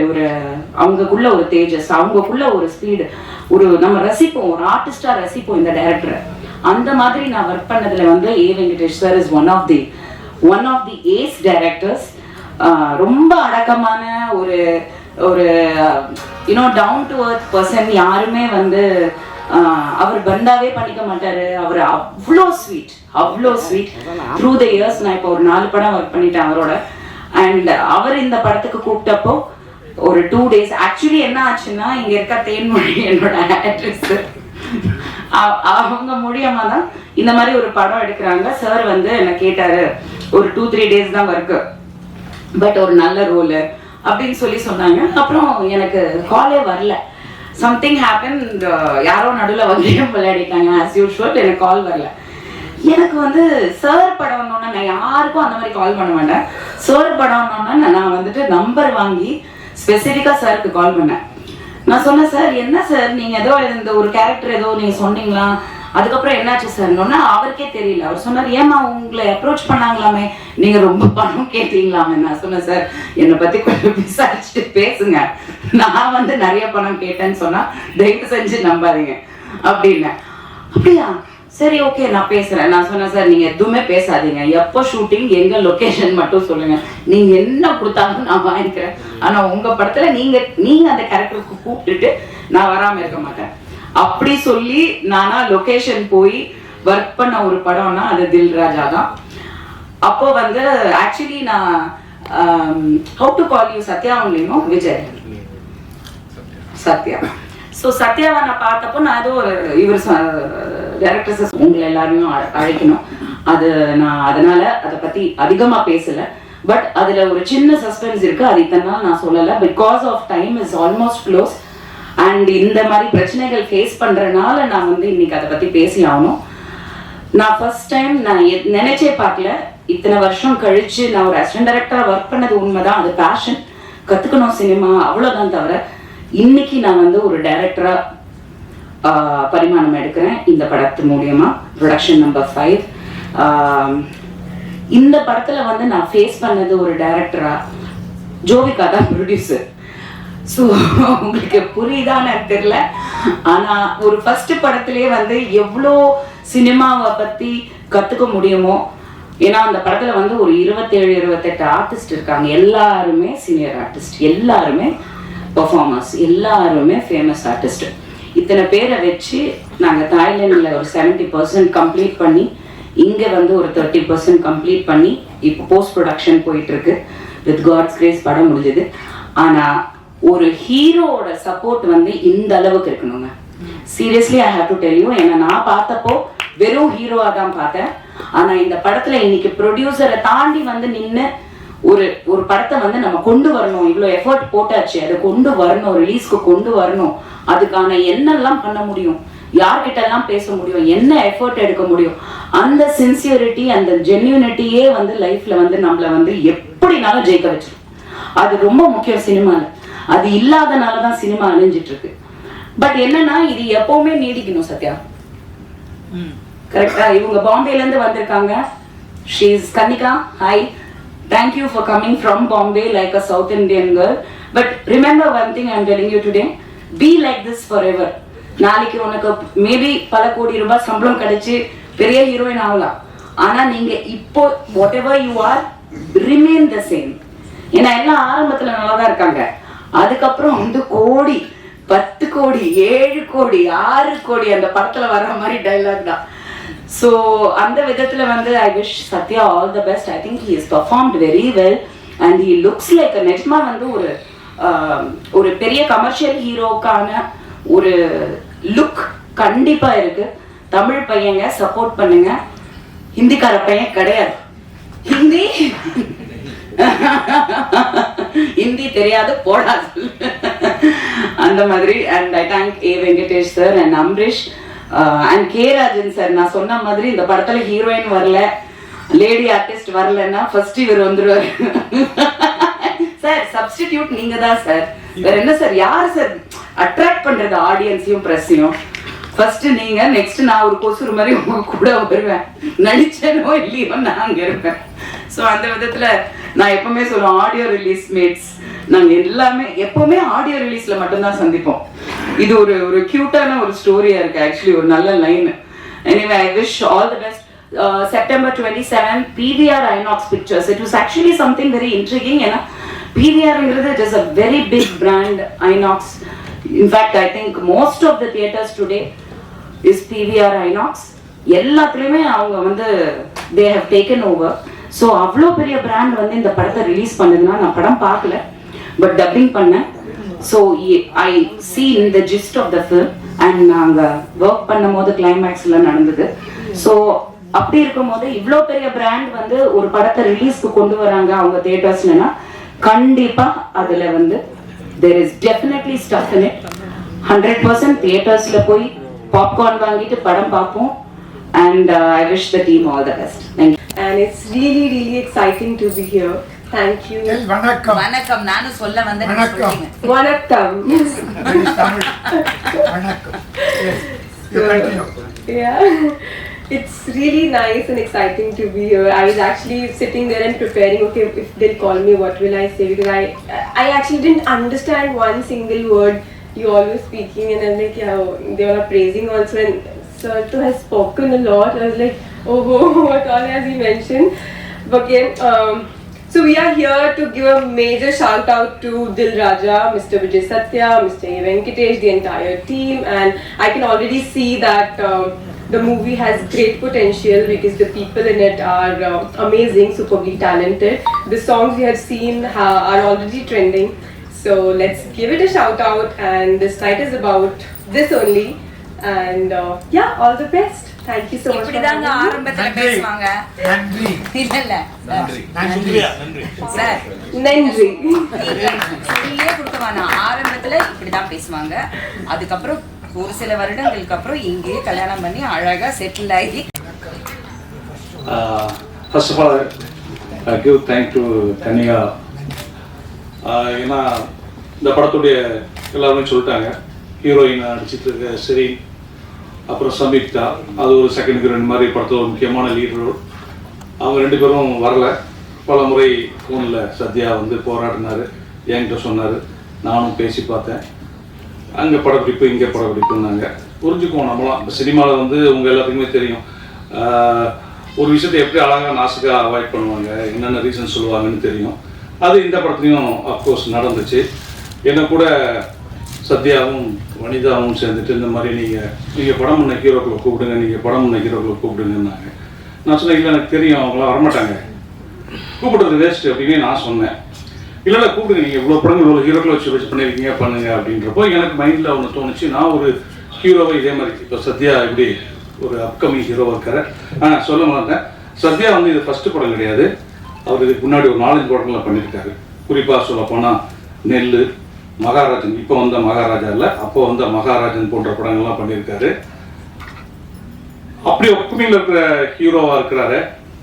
அவங்களுக்குள்ள ஒரு தேஜஸ், அவங்களுக்குள்ள ஒரு ஸ்பீடு, ஒரு நம்ம ரசிப்போம், ஒரு ஆர்டிஸ்டா ரசிப்போம் இந்த டைரக்டரை. அந்த மாதிரி நான் ஒர்க் பண்ணதுல வந்து A. Venkatesh sir is one of the ace directors. ரொம்ப அடக்கமான ஒரு டவுன் டு எர்த் பர்சன். யாருமே வந்து அவர் பந்தாவே பண்ணிக்க மாட்டாரு. அவர் அவ்வளோ ஸ்வீட் த்ரூ த இயர்ஸ். நான் இப்போ ஒரு 4 படம் ஒர்க் பண்ணிட்டேன் அவரோட. அண்ட் அவர் இந்த படத்துக்கு கூப்பிட்டப்போ ஒரு 2 days ஆக்சுவலி என்ன ஆச்சுன்னா, இங்க இருக்க தேன்மொழி என்னோட ஆக்ட்ரஸ், அவங்க மூலியமா தான் இந்த மாதிரி ஒரு படம் எடுக்கிறாங்க. சார் வந்து என்ன கேட்டாரு, ஒரு 2-3 days தான் ஒர்க்கு, பட் ஒரு நல்ல ரோல் அப்படின்னு சொன்னாங்க. அப்புறம் எனக்கு காலே வரல. சம்திங் ஹேப்பன், யாரோ நடுவில் வந்து விளையாடிட்டாங்க ஆஸ் யூஷுவல். எனக்கு கால் வரல. எனக்கு வந்து சார் படம்னோன்னா நான் யாருக்கும் அந்த மாதிரி கால் பண்ண மாட்டேன். சார் படம்னோன்னா நான் வந்துட்டு நம்பர் வாங்கி ஸ்பெசிஃபிக்காக சாருக்கு கால் பண்ணேன். நான் சொன்னேன், சார் என்ன சார் நீங்கள் ஏதோ இந்த ஒரு கேரக்டர் ஏதோ நீங்கள் சொன்னீங்களா, அதுக்கப்புறம் என்னாச்சு சார்னோன்னா அவருக்கே தெரியல. அவர் சொன்னார், ஏமா உங்களை அப்ரோச் பண்ணாங்களாமே, நீங்கள் ரொம்ப பணம் கேட்டீங்களாமே. நான் சொன்னேன், சார் என்னை பற்றி கொஞ்சம் விசாரிச்சுட்டு பேசுங்க, நான் வந்து நிறைய பணம் கேட்டேன்னு சொன்னால் தயவு செஞ்சு நம்பாதீங்க அப்படின்னு. அப்படியா, சரி ஓகே நான் பேசுறேன். நான் சொன்னேன், சார் நீங்க எதுவுமே பேசாதீங்க, எப்போ ஷூட்டிங், எங்க லொகேஷன் மட்டும் சொல்லுங்க, நீங்க என்ன கொடுத்தாலும் நான் வாங்கிக்கிறேன். ஆனா உங்க படத்துல நீங்க அந்த கேரக்டருக்கு கூப்பிட்டுட்டு நான் வராம இருக்க மாட்டேன் அப்படி சொல்லி நானா லொகேஷன் போய் ஒர்க் பண்ண ஒரு படம்னா அது தில் ராஜா தான். அப்போ வந்து ஆக்சுவலி நான் how to call you Sathya ஒன்லினோ விஜய் சத்யா. ஸோ சத்யாவை நான் பார்த்தப்போ நான் ஏதோ ஒரு இவர் டைரக்டர்ஸ் உங்களை எல்லாரையும் அழைக்கணும், அது நான் அதனால அதை பத்தி அதிகமா பேசல. பட் அதுல ஒரு சின்ன சஸ்பென்ஸ் இருக்கு, அது இத்தனை நாள் நான் சொல்லல. Because of time is almost close and இந்த மாதிரி பிரச்சனைகள் ஃபேஸ் பண்றதுனால நான் வந்து இன்னைக்கு அதை பத்தி பேசி ஆகணும். நான் ஃபர்ஸ்ட் டைம் நான் நினைச்சே பார்க்கல, இத்தனை வருஷம் கழிச்சு நான் ஒரு அசிஸ்டன்ட் டைரக்டரா ஒர்க் பண்ணது உண்மைதான், அது பேஷன், கத்துக்கணும் சினிமா, அவ்வளவுதான். தவிர இன்னைக்கு நான் வந்து ஒரு டைரக்டரா பரிமாணம் எடுக்கிறேன் இந்த படத்து மூலியமா. Production number 5. இந்த படத்துல வந்து நான் ஃபேஸ் பண்ணது ஒரு டைரக்டரா, ஜோவிகா தான் ப்ரொடியூசர். ஸோ உங்களுக்கு புரியுதான்னு தெரியல, ஆனா ஒரு ஃபர்ஸ்ட் படத்திலே வந்து எவ்வளோ சினிமாவை பத்தி கத்துக்க முடியுமோ. ஏன்னா அந்த படத்துல வந்து ஒரு 27-28 ஆர்டிஸ்ட் இருக்காங்க, எல்லாருமே சீனியர் ஆர்டிஸ்ட், எல்லாருமே பெர்ஃபார்மர்ஸ், எல்லாருமே ஃபேமஸ் ஆர்டிஸ்ட். இத்தனை பேரை வச்சு நாங்கள் தாய்லாண்டில் ஒரு 70% கம்ப்ளீட் பண்ணி, இங்கே வந்து ஒரு 30% கம்ப்ளீட் பண்ணி இப்போ போஸ்ட் ப்ரொடக்ஷன் போயிட்டு இருக்கு. வித் காட்ஸ் கிரேஸ் படம் முடிஞ்சது. ஆனால் ஒரு ஹீரோவோட சப்போர்ட் வந்து இந்த அளவுக்கு இருக்கணுங்க. Seriously I have to tell you. ஏன்னா நான் பார்த்தப்போ வெறும் ஹீரோவா தான் பார்த்தேன். ஆனால் இந்த படத்தில் இன்னைக்கு ப்ரொடியூசரை தாண்டி வந்து நின்று ஒரு படத்தை வந்து நம்ம கொண்டு வரணும், இவ்வளோ எஃபர்ட் போட்டாச்சு, அதை கொண்டு வரணும், ரிலீஸ்க்கு கொண்டு வரணும், அதுக்கான என்னெல்லாம் பண்ண முடியும், யார்கிட்ட எல்லாம் பேச முடியும், என்ன எஃபர்ட் எடுக்க முடியும், அந்த சின்சியரிட்டி அந்த ஜென்யூனிட்டியே வந்து லைஃப்ல வந்து நம்மள வந்து எப்படினாலும் ஜெயிக்க வச்சிடும். அது ரொம்ப முக்கியம் சினிமால. அது இல்லாதனாலதான் சினிமா அழிஞ்சிட்டு இருக்கு. பட் என்னன்னா இது எப்பவுமே நீடிக்கணும். சத்யா கரெக்டா? இவங்க பாம்பேல இருந்து வந்திருக்காங்க. She is Kannika. Hi, thank you for coming from Bombay like a South Indian girl. But remember one thing I am telling you today, be like this forever. நாளைக்கு உனக்கு மேபி பல கோடி ரூபாய் சம்பளம் கிடைச்சு பெரிய ஹீரோயின் ஆகலாம். ஆனா நீங்க இப்போ what ever you are remain the same. ஏன்னா எல்லாம் ஆரம்பத்துல நல்லா தான் இருக்காங்க, அதுக்கப்புறம் வந்து கோடி 10 கோடி 7 கோடி 6 கோடி அந்த படத்துல வர்ற மாதிரி டைலாக் தான். ஸோ அந்த விதத்துல வந்து I wish Sathya all the best. I think he is performed very well and he looks like நிஜமா வந்து ஒரு பெரிய கமர்ஷியல் ஹீரோக்கான ஒரு லுக் கண்டிப்பா இருக்கு. தமிழ் பையங்க சப்போர்ட் பண்ணுங்க, ஹிந்திக்கார பையன் கிடையாது. ஹிந்தி தெரியாது போடாது அந்த மாதிரி. And I thank A Venkatesh sir and Amrish and K Rajan sir. நான் சொன்ன மாதிரி இந்த படத்துல ஹீரோயின் வரல, லேடி ஆர்டிஸ்ட் வரலன்னா ஃபர்ஸ்ட் இவர் வந்துருவாரு சார். சப்ஸ்டிடியூட் நீங்க தான் சார், வேற என்ன சார், யார் சார் அட்ராக்ட் பண்றது ஆடியன்ஸையும் பிரஸ்ஸையும்? ஃபர்ஸ்ட் நீங்க, நெக்ஸ்ட் நான் ஒரு கொசுறு மாதிரி உங்க கூட வருவேன், நடிச்சனோ இல்லையோ நான் அங்க இருப்பேன். ஸோ அந்த விதத்துல நான் எப்பவுமே சொல்லுவேன், ஆடியோ ரிலீஸ் மேட்ஸ் நாங்க எல்லாமே எப்பவுமே ஆடியோ ரிலீஸ்ல மட்டும்தான் சந்திப்போம். இது ஒரு கியூட்டான ஒரு ஸ்டோரியா இருக்கு, ஆக்சுவலி ஒரு நல்ல line. Anyway I wish all the best. September 27 PVR Inox Pictures. It was actually something very intriguing. ஏன்னா PVR ங்கிறது it is a very big brand, Inox. In fact, I think most of the theaters today is PVR Inox. எல்லாத்துலயுமே அவங்க வந்து they have taken over. So அவ்வளோ பெரிய brand வந்து இந்த படத்தை ரிலீஸ் பண்ணுதுன்னா, நான் படம் பார்க்கல பட் டப்பிங் பண்ணேன். So I see in the gist of the film and நாங்கள் ஒர்க் பண்ணும் போது கிளைமேக்ஸ்லாம் நடந்தது. ஸோ அப்படி இருக்கும் போது இவ்வளோ பெரிய பிராண்ட் வந்து ஒரு படத்தை ரிலீஸ்க்கு கொண்டு வராங்க அவங்க தியேட்டர்ஸ்லன்னா, கண்டிப்பா அதுல வந்து there is definitely stuff in it. 100% தியேட்டர்ஸ்ல போய் பாப்கார்ன் வாங்கிட்டு படம் பார்ப்போம். And I wish the team all the best. Thank you. And it's really exciting to be here. Thank you. வணக்கம். வணக்கம். நானும் சொல்ல வந்தேன். வணக்கம். Vanakkam. வணக்கம். Yeah. It's really nice and exciting to be here. I was actually sitting there and preparing, okay, if they'll call me, what will I say? Because I actually didn't understand one single word you all were speaking, and I'm like, yeah, they all are praising also, and Sarto has spoken a lot. I was like, oh, what all has he mentioned? But again, so we are here to give a major shout out to Dil Raja, Mr. Vijay Satya, Mr. A. Venkatesh, the entire team, and I can already see that the movie has great potential because the people in it are amazing, superbly talented. The songs we have seen are already trending. So let's give it a shout out, and this night is about this only. And yeah, all the best. Thank you so much. இப்படிதாங்க ஆரம்பத்துல பேசுவாங்க. நன்றி. இல்ல நன்றி. Sir நன்றி. சொல்லியே கொடுத்தவானா ஆரம்பத்துல இப்படிதான் பேசுவாங்க. அதுக்கப்புறம் ஒரு சில வருடங்களுக்கு அப்புறம் இங்கேயே கல்யாணம் பண்ணி அழகா செட்டில் ஆகி. First of all, I give thanks to Kaniya. ஏன்னா இந்த படத்துடைய எல்லாருமே சொல்லிட்டாங்க, ஹீரோயின் நடிச்சிட்டு இருக்க சரி, அப்புறம் சம்யுக்தா, அது ஒரு செகண்ட் ஹீரோயின் மாதிரி படத்தில் ஒரு முக்கியமான லீட் ரோல். அவங்க 2 பேரும் வரல. பல முறை ஃபோனில் சத்யா வந்து போராடினார், என்கிட்ட சொன்னார், நானும் பேசி பார்த்தேன். அங்கே படப்பிடிப்பு இங்கே படப்பிடிப்புன்னாங்க. புரிஞ்சுக்குவோம் நம்மளாம். இப்போ சினிமாவில் வந்து உங்கள் எல்லாத்துக்குமே தெரியும், ஒரு விஷயத்தை எப்படி அழகாக நாசுக்காக அவாய்ட் பண்ணுவாங்க, என்னென்ன ரீசன் சொல்லுவாங்கன்னு தெரியும். அது இந்த படத்துலையும் அஃப்கோர்ஸ் நடந்துச்சு. என்ன கூட சத்யாவும் வனிதாவும் சேர்ந்துட்டு இந்த மாதிரி நீங்கள் படம் பண்ண ஹீரோக்களை கூப்பிடுங்க, நீங்கள் படம் பண்ண ஹீரோக்களை கூப்பிடுங்கன்னாங்க. நான் சொன்னேன், இல்லை எனக்கு தெரியும் அவங்களாம் வரமாட்டாங்க, கூப்பிடுறது வேஸ்ட்டு அப்படின்னு நான் சொன்னேன். இல்லை கூப்பிடுங்க, நீங்கள் இவ்வளோ படங்கள் இவ்வளோ ஹீரோக்களை வச்சு பண்ணியிருக்கீங்க பண்ணுங்க அப்படின்றப்போ எனக்கு மைண்டில் ஒன்று தோணுச்சு. நான் ஒரு ஹீரோவை இதே மாதிரி இப்போ சத்யா இப்படி ஒரு அப்கமிங் ஹீரோவாக இருக்காரு. சொல்ல மாட்டேன், சத்யா வந்து இது ஃபஸ்ட்டு படம் கிடையாது. அவர் இதுக்கு முன்னாடி ஒரு 4-5 படங்கள்லாம் பண்ணியிருக்காரு. குறிப்பாக சொல்ல போனால் நெல், மகாராஜன், இப்போ வந்த மகாராஜா இல்லை, அப்போ வந்த மகாராஜன் போன்ற படங்கள்லாம் பண்ணியிருக்காரு. அப்படி அப்கமிங்கில் இருக்கிற ஹீரோவாக இருக்கிறாரு.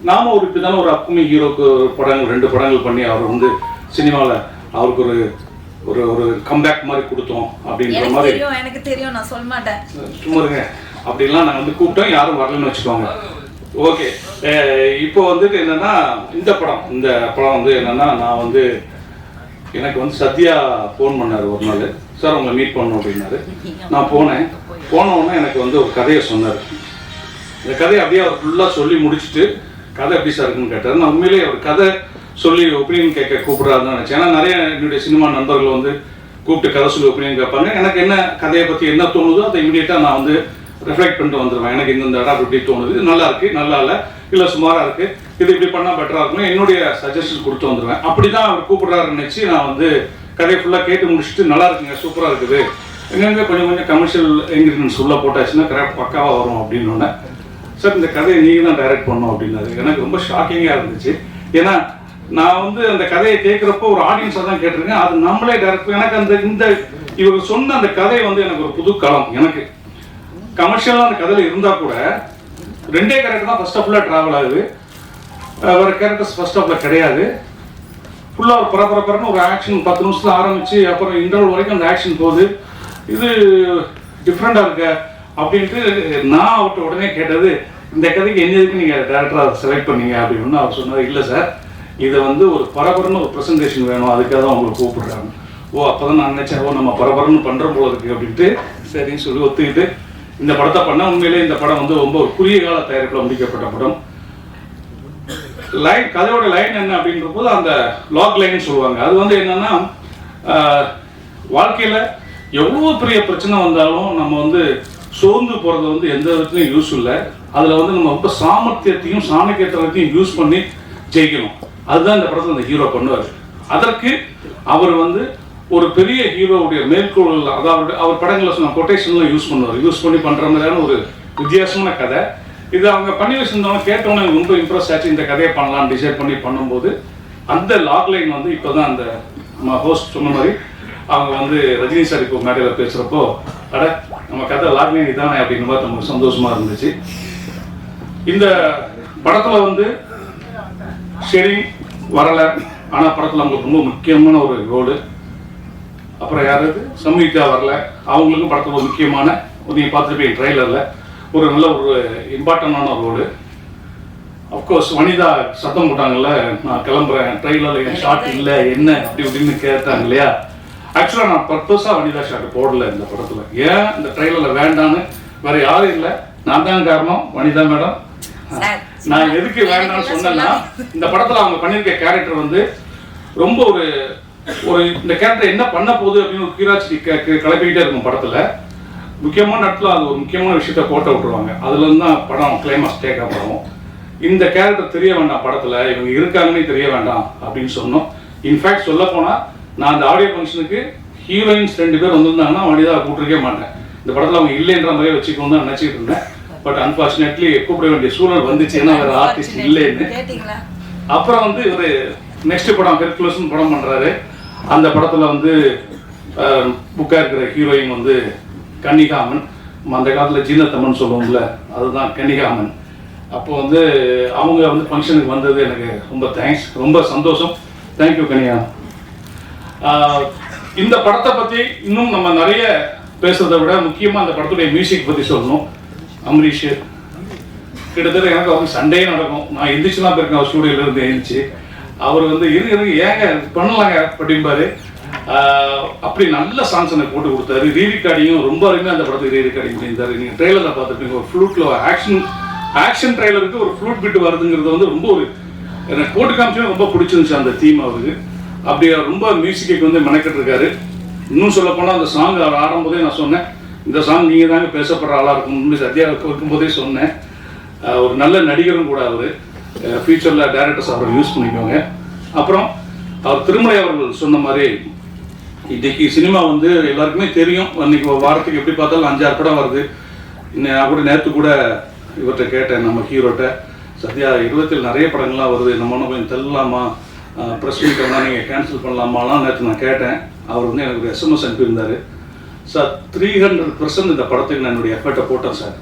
நாம ஒரு இப்படி தானே ஒரு அப்கமிங் ஹீரோக்கு படங்கள் 2 படங்கள் பண்ணி அவர் வந்து சினிமாவில் அவருக்கு ஒரு ஒரு கம்பேக் மாதிரி கொடுத்தோம் அப்படின்ற மாதிரி. எனக்கு தெரியும், நான் சொல்ல மாட்டேன், சும்மாருங்க. அப்படின்லாம் நாங்கள் வந்து கூப்பிட்டோம், யாரும் வரலன்னு வச்சுக்கோங்க. ஓகே, இப்போ வந்துட்டு என்னன்னா இந்த படம் வந்து என்னன்னா, நான் வந்து எனக்கு வந்து சத்யா ஃபோன் பண்ணார் ஒரு நாள், சார் உங்களை மீட் பண்ணணும் அப்படின்னாரு. நான் போனேன். போனோடனே எனக்கு வந்து ஒரு கதையை சொன்னார். இந்த கதையை அப்படியே அவர் ஃபுல்லாக சொல்லி முடிச்சுட்டு கதை எப்படி சார் இருக்குன்னு கேட்டார். நான் உண்மையிலேயே அவர் கதை சொல்லி ஒப்பீனியன் கேட்க கூப்பிட்றாருன்னு நினச்சேன். ஏன்னா நிறைய என்னுடைய சினிமா நண்பர்கள் வந்து கூப்பிட்டு கதை சொல்லி ஒப்பீனியன் கேட்பாங்க. எனக்கு என்ன கதையை பற்றி என்ன தோணுதோ அதை இமீடியட்டாக நான் வந்து ரிஃப்ளெக்ட் பண்ணிட்டு வந்துடுவேன். எனக்கு இந்த இடம் இப்படி தோணுது, இது நல்லா இருக்கு, நல்லா இல்லை சுமாராக இருக்கு, இது இப்படி பண்ணால் பெட்டராக இருக்கும், என்னுடைய சஜஷன் கொடுத்து வந்துடுவேன். அப்படி தான் அவர் கூப்பிட்றாருன்னு நினச்சி நான் வந்து கதையை ஃபுல்லாக கேட்டு முடிச்சுட்டு நல்லா இருக்குங்க, சூப்பராக இருக்குது, எங்கெங்கே கொஞ்சம் கொஞ்சம் கமர்ஷியல் இன்கிரீடியன்ஸ் உள்ள போட்டாச்சுன்னா கரெக்ட் பக்காவாக வரும் அப்படின்னு. சார் இந்த கதையை நீங்கள் தான் டைரக்ட் பண்ணோம் அப்படின்னாரு. எனக்கு ரொம்ப ஷாக்கிங்காக இருந்துச்சு. ஏன்னா நான் வந்து அந்த கதையை கேட்குறப்போ ஒரு ஆடியன்ஸாக தான் கேட்டிருக்கேன், அது நம்மளே டைரக்ட். எனக்கு அந்த இந்த இவர் சொன்ன அந்த கதை வந்து எனக்கு ஒரு புது களம். எனக்கு கமர்ஷியலாக அந்த கதையில் இருந்தால் கூட 2 கேரக்டர் தான் ஃபர்ஸ்ட் ஆஃப்ல ட்ராவல் ஆகுது, வேறு கேரக்டர்ஸ் ஃபர்ஸ்ட் ஆஃப்ல கிடையாது. ஃபுல்லாக ஒரு பரபரப்புன்னு ஒரு ஆக்ஷன் 10 நிமிஷத்தில் ஆரம்பித்து அப்புறம் இன்டர்வல் வரைக்கும் அந்த ஆக்ஷன் போகுது. இது டிஃப்ரெண்டாக இருக்க அப்படின்ட்டு நான் அவர்கிட்ட உடனே கேட்டது, இந்த கதைக்கு என்ன இதுக்கு நீங்கள் டேரக்டராக செலக்ட் பண்ணீங்க அப்படின்னு. அவர் சொன்னார், இல்லை சார் இதை வந்து ஒரு பரபரன்னு ஒரு ப்ரெசன்டேஷன் வேணும், அதுக்காக தான் உங்களுக்கு கூப்பிடுறாங்க. ஓ அப்போ தான் நான் நினச்சேன், ஓ நம்ம பரபரன்னு பண்ணுறோம் போல இருக்கு அப்படின்ட்டு சரின்னு சொல்லி ஒத்துக்கிட்டு இந்த படத்தை பண்ண. உண்மையிலே இந்த படம் வந்து ரொம்ப ஒரு குறுகிய கால தயாரிப்பில் முடிக்கப்பட்ட படம். லைன் கதையோட லைன் என்ன அப்படின்ற போது அந்த லாக் லைன் சொல்லுவாங்க. அது வந்து என்னன்னா வாழ்க்கையில் எவ்வளோ பெரிய பிரச்சனை வந்தாலும் நம்ம வந்து சோர்ந்து போகிறது வந்து எந்த விதத்துலையும் யூஸ் இல்லை. அதில் வந்து நம்ம ரொம்ப சாமர்த்தியத்தையும் சாணக்கியத்தனத்தையும் யூஸ் பண்ணி ஜெயிக்கணும். அதுதான் இந்த படத்தில் அந்த ஹீரோ பண்ணுவார். அதற்கு அவர் வந்து ஒரு பெரிய ஹீரோவுடைய மேற்கோள், அதாவது அவர் படங்களில் சொன்ன கொட்டேஷன்லாம் யூஸ் பண்ணுவார். யூஸ் பண்ணி பண்ணுற மாதிரியான ஒரு வித்தியாசமான கதை இது. அவங்க பண்ணி வச்சிருந்தவங்க கேட்டவொன்னே ரொம்ப இம்ப்ரெஸ் ஆச்சு, இந்த கதையை பண்ணலாம் டிசைட் பண்ணி பண்ணும்போது அந்த லாக் லைன் வந்து இப்போ தான் அந்த நம்ம ஹோஸ்ட் சொன்ன மாதிரி அவங்க வந்து ரஜினி சார் இப்போ மேடையில் பேசுகிறப்போ, அட நம்ம கதை லாக் லைன் இதானே அப்படின்னு பார்த்து நமக்கு சந்தோஷமாக இருந்துச்சு. இந்த படத்தில் வந்து ஷெரின் வரலை, ஆனால் படத்தில் அவங்களுக்கு ரொம்ப முக்கியமான ஒரு ரோடு. அப்புறம் யாராவது சம்யுக்தா வரல, அவங்களுக்கும் படத்தில் ஒரு முக்கியமான, நீங்கள் பார்த்துருப்பீங்க ட்ரெய்லரில், ஒரு நல்ல ஒரு இம்பார்ட்டண்டான ரோடு. அஃப்கோர்ஸ் வனிதா சத்தம் போட்டாங்கல்ல, நான் கிளம்புறேன், ட்ரெய்லரில் என் ஷார்ட் இல்லை என்ன அப்படி இப்படின்னு கேட்டாங்க இல்லையா. ஆக்சுவலாக நான் பர்பஸாக வனிதா ஷார்ட் போடலை இந்த படத்தில். ஏன் இந்த ட்ரெய்லரில் வேண்டான்னு வேற யாரும் இல்லை, நான் தான் காரணம். வனிதா மேடம், நான் எதுக்கு வேண்டாம்னு சொன்னேன்னா, இந்த படத்தில் அவங்க பண்ணியிருக்க கேரக்டர் வந்து ரொம்ப ஒரு இந்த கேரக்டர் என்ன பண்ண போகுது அப்படின்னு ஒரு கியூரியாசிட்டி கிளப்பிக்கிட்டே இருக்கும் படத்தில். முக்கியமான இடத்துல அது ஒரு முக்கியமான விஷயத்த போட்ட விட்டுருவாங்க. அதுலேருந்து தான் படம் கிளைமாக்ஸ் டேக் அப் ஆகும். இந்த கேரக்டர் தெரிய வேண்டாம் படத்தில், இவங்க இருக்காங்கன்னே தெரிய வேண்டாம் அப்படின்னு சொன்னோம். இன்ஃபேக்ட் சொல்ல போனால் நான் அந்த ஆடியோ ஃபங்க்ஷனுக்கு ஹீரோயின்ஸ் 2 பேர் வந்திருந்தாங்கன்னா வனிதா கூப்பிட்டுருக்கே மாட்டேன். இந்த படத்தில் அவங்க இல்லைன்ற மாதிரியே வச்சுக்கணும் தான் நினச்சிக்கிட்டு இருந்தேன். பட் அன்ஃபார்ச்சுனேட்லி கூப்பிட வேண்டிய சூழல் வந்துச்சு, ஏன்னா வேறு ஆர்டிஸ்ட் இல்லைன்னு. அப்புறம் வந்து இவர் நெக்ஸ்ட் படம் ஹெர்குலஸ்னு படம் பண்ணுறாரு. அந்த படத்தில் வந்து புக்காக இருக்கிற ஹீரோயின் வந்து கன்னிகாமன், அந்த காலத்தில் ஜீனத்தம்மன் சொல்லுவோம்ல, அதுதான் கன்னிகாமன். அப்போ வந்து அவங்க வந்து ஃபங்க்ஷனுக்கு வந்தது எனக்கு ரொம்ப தேங்க்ஸ், ரொம்ப சந்தோஷம். தேங்க்யூ கனியா. இந்த படத்தை பற்றி இன்னும் நம்ம நிறைய பேசுறதை விட முக்கியமாக அந்த படத்துடைய மியூசிக் பற்றி சொல்லணும். அமரீஷ் கிட்டத்தட்ட எனக்கு அவங்க சண்டையே நடக்கும். நான் எந்திரிச்சுலாம் போயிருக்கேன் அவர் ஸ்டூடியோல இருந்து எழுந்துச்சு. அவர் வந்து இருக்கு ஏங்க பண்ணலாங்க அப்படிம்பாரு. அப்படி நல்ல சாங்ஸ் எனக்கு போட்டு கொடுத்தாரு. ரீரிகார்டிங்கும் ரொம்ப அருமையாக அந்த படத்துக்கு ரீரிகார்டிங் பண்ணியிருந்தாரு. நீங்கள் ட்ரெய்லரில் பார்த்துருப்பீங்க, ஒரு ஃப்ளூட்டில் ஆக்ஷன் ட்ரெய்லருக்கு ஒரு ஃப்ளூட் பிட்டு வருதுங்கிறது வந்து ரொம்ப ஒரு எனக்கு போட்டு காமிச்சு ரொம்ப பிடிச்சிருந்துச்சு அந்த தீம் அவருக்கு. அப்படி ரொம்ப மியூசிக்கு வந்து மெனக்கிட்டு. இன்னும் சொல்ல போனால் அந்த சாங் அவர் ஆடும்போதே நான் சொன்னேன், இந்த சாங் நீங்கள் தாங்க பேசப்படுற ஆளாக இருக்கும். சத்யா வைக்கும்போதே சொன்னேன். ஒரு நல்ல நடிகரும் கூட அவர். ஃபியூச்சரில் டைரக்டர்ஸ் அவர் யூஸ் பண்ணிக்கோங்க. அப்புறம் அவர் திருமலை அவர்கள் சொன்ன மாதிரி இன்றைக்கி சினிமா வந்து எல்லாருக்குமே தெரியும். இன்றைக்கி வாரத்துக்கு எப்படி பார்த்தாலும் 5-6 படம் வருது. நான் கூட நேற்று கூட இவர்கிட்ட கேட்டேன், நம்ம ஹீரோட்ட, சத்யா 20 நிறைய படங்கள்லாம் வருது, நம்ம ஒன்று கொஞ்சம் தள்ளலாமா, ப்ரெஸ் மீட்டெல்லாம் நீங்கள் கேன்சல் பண்ணலாமாலாம் நேற்று நான் கேட்டேன். அவர் வந்து எனக்கு ஒரு SMS அனுப்பியிருந்தார். சார் 300% இந்த படத்துக்கு நான் என்னுடைய எஃபர்ட்டை போட்டேன் சார்,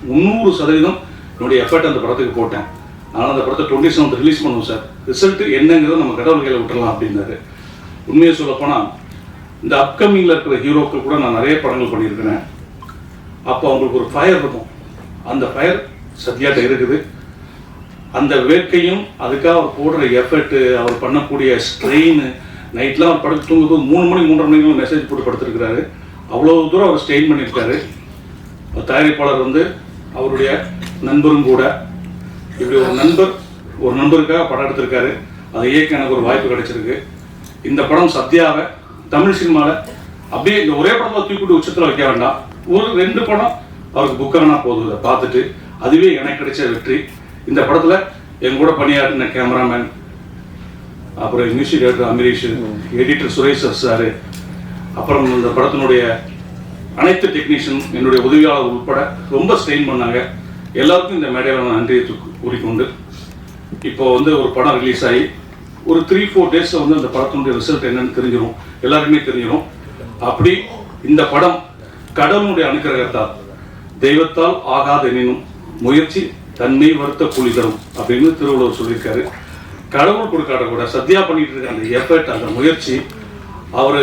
300% என்னுடைய எஃபர்ட் அந்த படத்துக்கு போட்டேன். ஆனால் அந்த படத்தை 27 ரிலீஸ் பண்ணுவோம் சார், ரிசல்ட்டு என்னங்கிறத நம்ம கடவுள் கையில் விட்டுறலாம் அப்படின்னாரு. உண்மையை சொல்லப்போனால் இந்த அப்கமிங்கில் இருக்கிற ஹீரோக்கள் கூட நான் நிறைய படங்கள் பண்ணியிருக்கிறேன். அப்போ அவங்களுக்கு ஒரு ஃபயர் இருக்கும், அந்த ஃபயர் சத்யாட்ட இருக்குது. அந்த வேட்கையும் அதுக்காக அவர் போடுற எஃபர்ட்டு, அவர் பண்ணக்கூடிய ஸ்ட்ரெயின், நைட்லாம் அவர் படுத்து தூங்கும்போது 3 மணி 3:30 மணிக்கு மெசேஜ் போட்டு படுத்துருக்கிறாரு. அவ்வளோ தூரம் அவர் ஸ்ட்ரெயின் பண்ணியிருக்காரு. தயாரிப்பாளர் வந்து அவருடைய நண்பரும் கூட. இப்படி ஒரு நண்பருக்காக படம் எடுத்திருக்காரு. அதை இயக்க எனக்கு ஒரு வாய்ப்பு கிடைச்சிருக்கு. இந்த படம் சத்யாவை தமிழ் சினிமாவில் அப்படியே இந்த ஒரே படத்தை தூக்கிட்டு உச்சத்தில் வைக்க வேண்டாம், ஒரு 2 படம் அவருக்கு புக்கானா போதும். இதை பார்த்துட்டு அதுவே எனக்கு கிடைச்ச வெற்றி. இந்த படத்தில் என் கூட பணியாற்றின கேமராமேன், அப்புறம் music director Amrish, editor Suresh sir, அப்புறம் இந்த படத்தினுடைய அனைத்து டெக்னீஷியன், என்னுடைய உதவியாளர் உட்பட ரொம்ப ஸ்ட்ரெயின் பண்ணாங்க. எல்லாருக்கும் இந்த மேடையில் நான் நன்றியை கூறிக்கொண்டு, இப்போ ஒரு படம் ரிலீஸ் ஆகி ஒரு 3-4 டேஸில் அந்த படத்தினுடைய ரிசல்ட் என்னன்னு தெரிஞ்சிடும், எல்லாருக்குமே தெரிஞ்சிடும். அப்படி இந்த படம் கடவுளுடைய அனுக்கிரகத்தால், தெய்வத்தால் ஆகாத எனினும் முயற்சி தன்மை வருத்த கூலி தரும் அப்படின்னு திருவள்ளுவர் சொல்லியிருக்காரு. கடவுள் கொடுக்காத கூட சத்யா பண்ணிட்டு இருக்க அந்த எஃபர்ட், அந்த முயற்சி, அவர்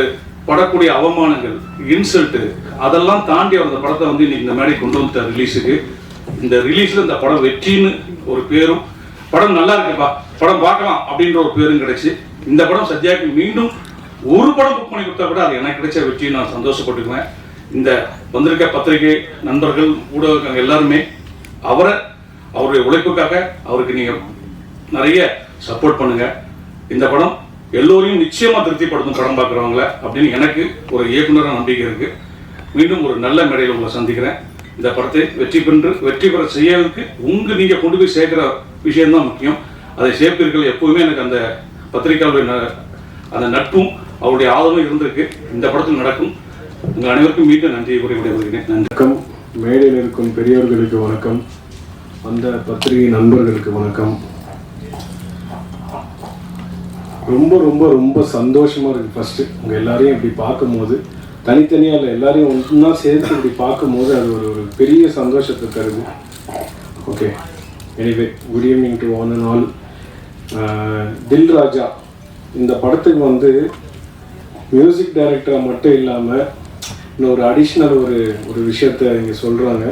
படக்கூடிய அவமானங்கள், இன்சல்ட்டு, அதெல்லாம் தாண்டி அவர் அந்த படத்தை இன்னைக்கு இந்த மேடை கொண்டு வந்துட்டார் ரிலீஸுக்கு. இந்த ரிலீஸில் இந்த படம் வெற்றின்னு ஒரு பேரும், படம் நல்லா இருக்குப்பா படம் பார்க்கலாம் அப்படின்ற ஒரு பேரும் கிடைச்சி, இந்த படம் சத்யாவுக்கு மீண்டும் ஒரு படம் புக் பண்ணி கொடுத்தா கூட அது எனக்கு கிடைச்ச வெற்றியை நான் சந்தோஷப்பட்டுக்குவேன். இந்த வந்திருக்க பத்திரிகை நண்பர்கள், ஊடகங்கள் எல்லாருமே அவருடைய உழைப்புக்காக அவருக்கு நீங்கள் நிறைய சப்போர்ட் பண்ணுங்க. இந்த படம் எல்லோரையும் நிச்சயமாக திருப்திப்படுத்தும் படம் பார்க்குறவங்கள அப்படின்னு எனக்கு ஒரு இயக்குனராக நம்பிக்கை இருக்கு. மீண்டும் ஒரு நல்ல மேடையில் உங்களை சந்திக்கிறேன். இந்த படத்தை வெற்றி பெற செய்யறதுக்கு நீங்கள் கொண்டு போய் சேர்க்கிற விஷயம்தான் முக்கியம். அதை சேர்ப்பீர்கள். எப்போவுமே எனக்கு அந்த பத்திரிகையாளருடைய அந்த நட்பும் அவருடைய ஆதரவும் இருந்திருக்கு. இந்த படத்தில் நடக்கும். உங்கள் அனைவருக்கும் மீண்டும் நன்றியை கூறி விடைபெறுகிறேன். வணக்கம். மேடையில் இருக்கும் பெரியவர்களுக்கு வணக்கம், அந்த பத்திரிகை நண்பர்களுக்கு வணக்கம். ரொம்ப ரொம்ப ரொம்ப சந்தோஷமாக இருக்குது. ஃபஸ்ட்டு உங்கள் எல்லாரையும் இப்படி பார்க்கும்போது, தனித்தனியாக இல்லை, எல்லாரையும் ஒன்றா சேர்த்து இப்படி பார்க்கும்போது அது ஒரு பெரிய சந்தோஷத்தை தருது. Okay, anyway good evening to one and all. தில் ராஜா இந்த படத்துக்கு மியூசிக் டைரக்டராக மட்டும் இல்லாமல் இன்னொரு அடிஷ்னல் ஒரு விஷயத்த இங்கே சொல்கிறாங்க.